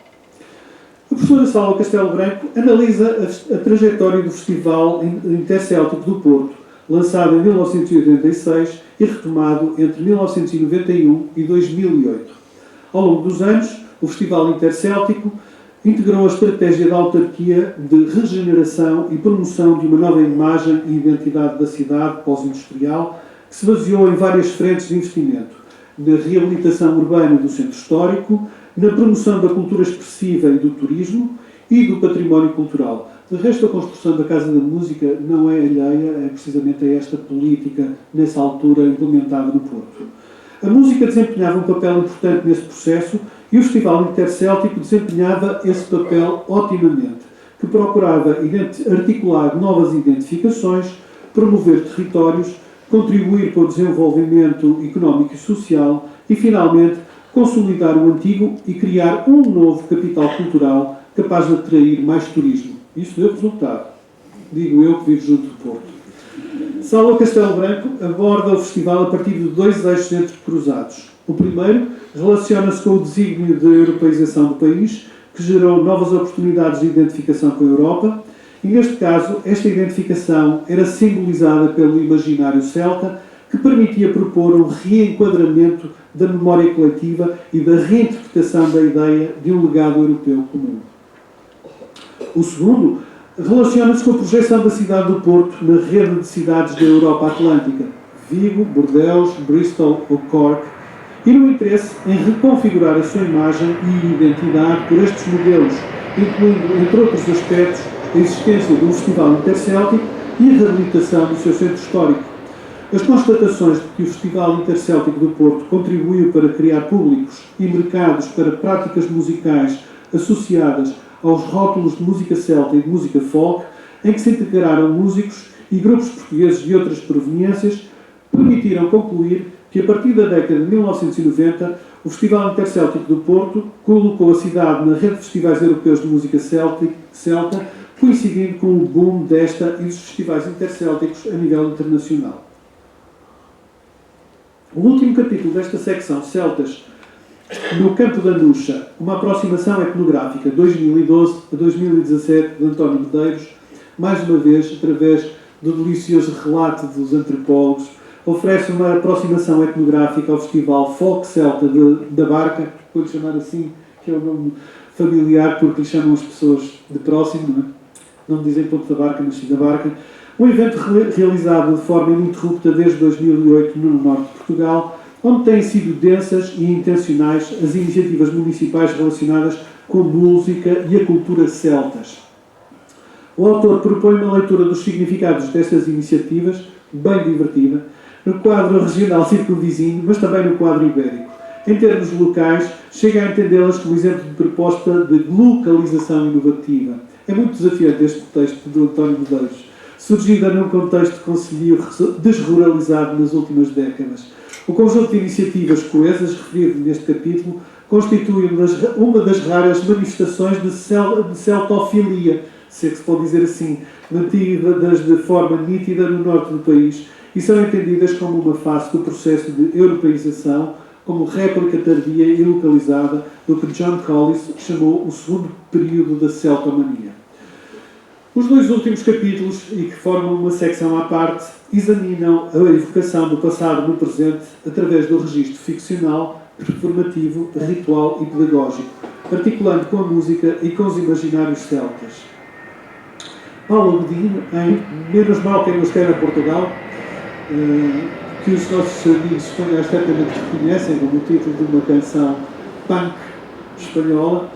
A professora Salva Castelo Branco analisa a trajetória do Festival Intercéltico do Porto, lançado em 1986 e retomado entre 1991 e 2008. Ao longo dos anos, o Festival Intercéltico integrou a estratégia da autarquia de regeneração e promoção de uma nova imagem e identidade da cidade pós-industrial, que se baseou em várias frentes de investimento: na reabilitação urbana do centro histórico, na promoção da cultura expressiva e do turismo e do património cultural. De resto, a construção da Casa da Música não é alheia precisamente a esta política, nessa altura, implementada no Porto. A música desempenhava um papel importante nesse processo e o Festival Intercéltico desempenhava esse papel otimamente, que procurava articular novas identificações, promover territórios, contribuir para o desenvolvimento económico e social e, finalmente, consolidar o antigo e criar um novo capital cultural capaz de atrair mais turismo. Isso deu resultado. Digo eu que vivo junto do Porto. Salva Castelo Branco aborda o festival a partir de dois eixos entrecruzados. O primeiro relaciona-se com o desígnio de europeização do país, que gerou novas oportunidades de identificação com a Europa, e neste caso, esta identificação era simbolizada pelo imaginário celta, que permitia propor um reenquadramento da memória coletiva e da reinterpretação da ideia de um legado europeu comum. O segundo relaciona-se com a projeção da cidade do Porto na rede de cidades da Europa Atlântica, Vigo, Bordeaux, Bristol ou Cork, e no interesse em reconfigurar a sua imagem e identidade por estes modelos, incluindo, entre outros aspectos, a existência de um festival intercéltico e a reabilitação do seu centro histórico. As constatações de que o Festival Intercéltico do Porto contribuiu para criar públicos e mercados para práticas musicais associadas aos rótulos de música celta e de música folk, em que se integraram músicos e grupos portugueses de outras proveniências, permitiram concluir que, a partir da década de 1990, o Festival Intercéltico do Porto colocou a cidade na rede de festivais europeus de música celta, coincidindo com o boom desta e dos festivais intercélticos a nível internacional. O último capítulo desta secção, Celtas no Campo da Nuxa, uma aproximação etnográfica 2012 a 2017 de António Medeiros, mais uma vez, através do delicioso relato dos antropólogos, oferece uma aproximação etnográfica ao Festival Folk Celta da Barca, vou-lhe chamar assim, que é o nome familiar porque lhe chamam as pessoas de próximo, não é? Não dizem Ponto da Barca, mas sim da Barca. Um evento realizado de forma ininterrupta desde 2008 no norte de Portugal, onde têm sido densas e intencionais as iniciativas municipais relacionadas com a música e a cultura celtas. O autor propõe uma leitura dos significados destas iniciativas, bem divertida, no quadro regional circunvizinho, mas também no quadro ibérico. Em termos locais, chega a entendê-las como exemplo de proposta de localização inovativa. É muito desafiante este texto do António Medeiros, surgida num contexto concelhio desruralizado nas últimas décadas. O conjunto de iniciativas coesas referido neste capítulo constitui uma das raras manifestações de celtofilia, se é que se pode dizer assim, mantidas de forma nítida no norte do país e são entendidas como uma face do processo de europeização, como réplica tardia e localizada do que John Collis chamou o segundo período da celtomania. Os dois últimos capítulos, e que formam uma secção à parte, examinam a evocação do passado no presente através do registro ficcional, performativo, ritual e pedagógico, articulando com a música e com os imaginários celtas. Paulo Godinho, em Menos Mal Quem Nos Quer a Portugal, que os nossos amigos espanhóis certamente reconhecem como o título de uma canção punk espanhola,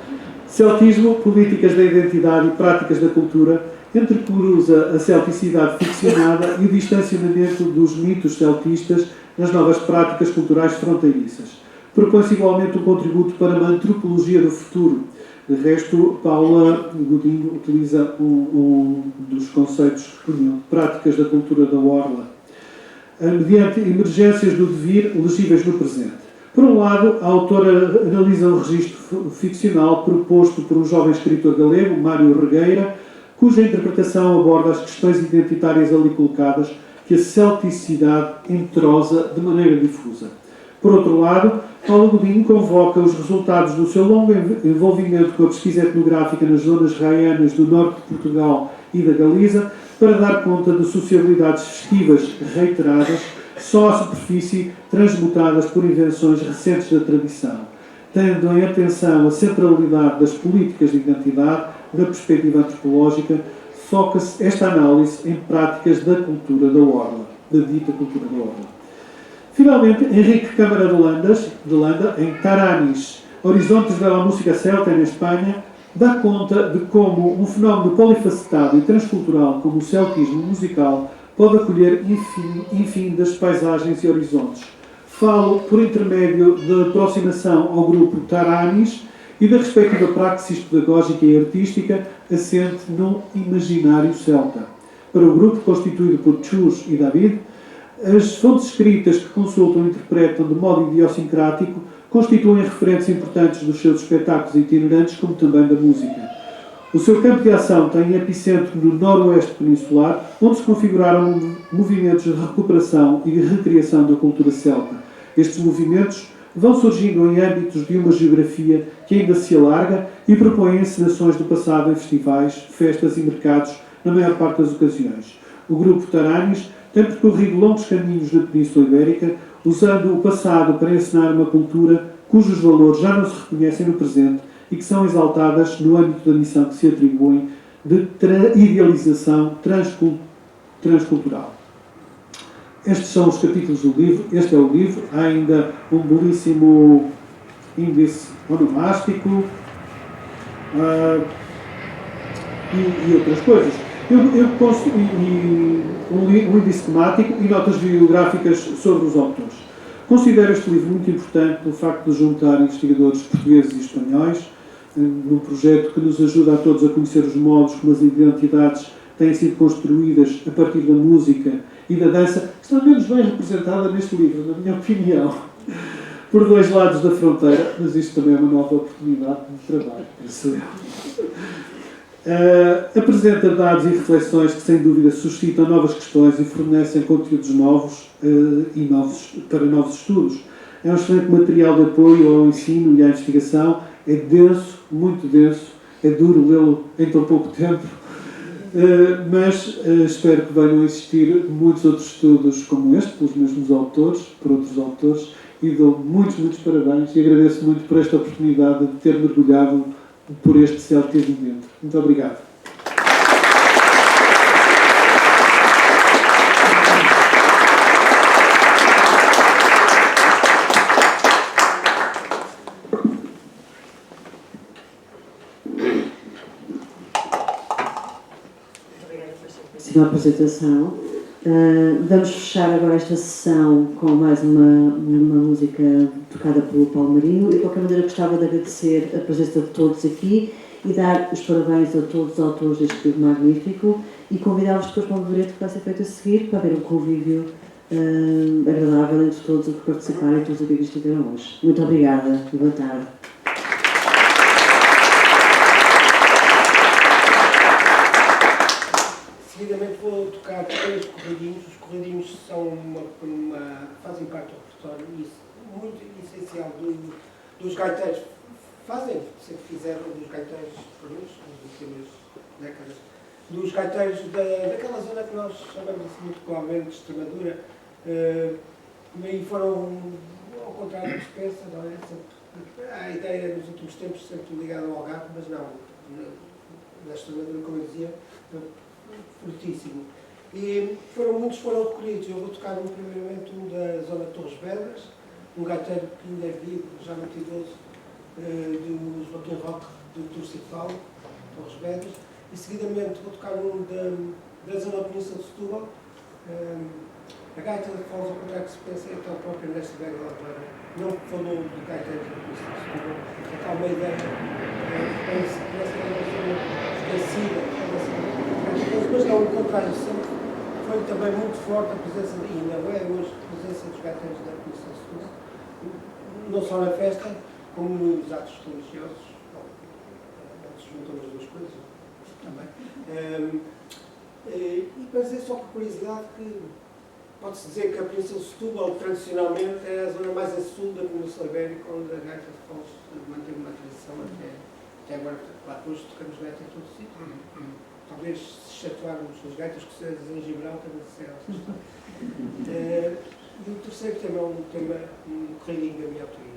Celtismo, Políticas da Identidade e Práticas da Cultura, entrecruza a celticidade ficcionada e o distanciamento dos mitos celtistas nas novas práticas culturais fronteiriças. Propõe-se igualmente um contributo para uma antropologia do futuro. De resto, Paula Godinho utiliza um dos conceitos práticas da cultura da orla, mediante emergências do devir legíveis no presente. Por um lado, a autora analisa um registro ficcional proposto por um jovem escritor galego, Mário Regueira, cuja interpretação aborda as questões identitárias ali colocadas que a celticidade entrosa de maneira difusa. Por outro lado, Paula Godinho convoca os resultados do seu longo envolvimento com a pesquisa etnográfica nas zonas raianas do norte de Portugal e da Galiza para dar conta de sociabilidades festivas reiteradas, só à superfície transmutadas por invenções recentes da tradição, tendo em atenção a centralidade das políticas de identidade. Da perspectiva antropológica, foca-se esta análise em práticas da cultura da orla, da dita cultura da orla. Finalmente, Henrique Câmara de Landa, em Taranis, Horizontes da Música Celta em Espanha, dá conta de como um fenómeno polifacetado e transcultural como o celtismo musical pode acolher infinitas paisagens e horizontes. Falo por intermédio da aproximação ao grupo Taranis e da respectiva praxis pedagógica e artística assente num imaginário celta. Para o grupo, constituído por Chus e David, as fontes escritas que consultam e interpretam de modo idiosincrático constituem referentes importantes dos seus espetáculos itinerantes, como também da música. O seu campo de ação tem epicentro no noroeste peninsular, onde se configuraram movimentos de recuperação e de recriação da cultura celta. Estes movimentos vão surgindo em âmbitos de uma geografia que ainda se alarga e propõem encenações do passado em festivais, festas e mercados, na maior parte das ocasiões. O grupo Taranis tem percorrido longos caminhos na Península Ibérica, usando o passado para encenar uma cultura cujos valores já não se reconhecem no presente e que são exaltadas no âmbito da missão que se atribuem de idealização transcultural. Estes são os capítulos do livro, este é o livro, há ainda um belíssimo índice onomástico e outras coisas. Um índice temático e notas biográficas sobre os autores. Considero este livro muito importante pelo facto de juntar investigadores portugueses e espanhóis num projeto que nos ajuda a todos a conhecer os modos como as identidades têm sido construídas a partir da música e da dança, que está menos bem representada neste livro, na minha opinião, por dois lados da fronteira, mas isto também é uma nova oportunidade de trabalho, penso eu. Apresenta dados e reflexões que, sem dúvida, suscitam novas questões e fornecem conteúdos novos para novos estudos. É um excelente material de apoio ao ensino e à investigação. É denso, muito denso, é duro lê-lo em tão pouco tempo, mas espero que venham a existir muitos outros estudos como este, pelos mesmos autores, por outros autores, e dou muitos parabéns e agradeço muito por esta oportunidade de ter mergulhado por este celtismo dentro. Muito obrigado. A apresentação. Vamos fechar agora esta sessão com mais uma música tocada pelo Paulo Marinho e de qualquer maneira gostava de agradecer a presença de todos aqui e dar os parabéns a todos os autores deste livro magnífico e convidá-los depois para um verete que vai ser feito a seguir para haver um convívio agradável entre todos os que participarem e todos aqueles que estiveram hoje. Muito obrigada e boa tarde. Seguidamente vou tocar 3 corredinhos. Os corredinhos são fazem parte do repertório muito essencial dos gaiteiros. Sempre fizeram dos gaiteiros nas últimas décadas. Dos gaiteiros daquela zona que nós chamamos assim, muito comumente de Extremadura. E foram, ao contrário do que se pensa, não é? A ideia nos últimos tempos sempre ligada ao Algarve, mas não. Na Extremadura, como eu dizia, fortíssimo. E foram recolhidos. Eu vou tocar primeiramente um da zona de Torres Vedras, um gaiteiro que ainda é vivo, já muito idoso, do Joaquim Roque, do Turcifal, Torres Vedras, e seguidamente vou tocar um da zona da Península de Setúbal. A gaita de Foz, ao contrário que se pensa, é tão própria nesta Vega da Aldeia. Não falou do gaiteiro da Península de Setúbal. Há uma ideia, parece que é uma zona esquecida, mas não, ao contrário, sempre foi também muito forte a presença, e ainda é hoje, a presença dos gaiteiros da Península de Setúbal, não só na festa, como nos atos religiosos, onde se juntam as duas coisas. também. Mas é só por curiosidade que pode-se dizer que a Península de Setúbal, tradicionalmente, é a zona mais a sul da Península Ibérica, onde a gaita de foles manteve uma tradição até agora. Claro, hoje tocamos gaita em todo o sítio. Talvez se excetuarmos as gaitas escocesas em Gibraltar, mas é essa história. E o terceiro tema é um tema corridinho da minha autoria.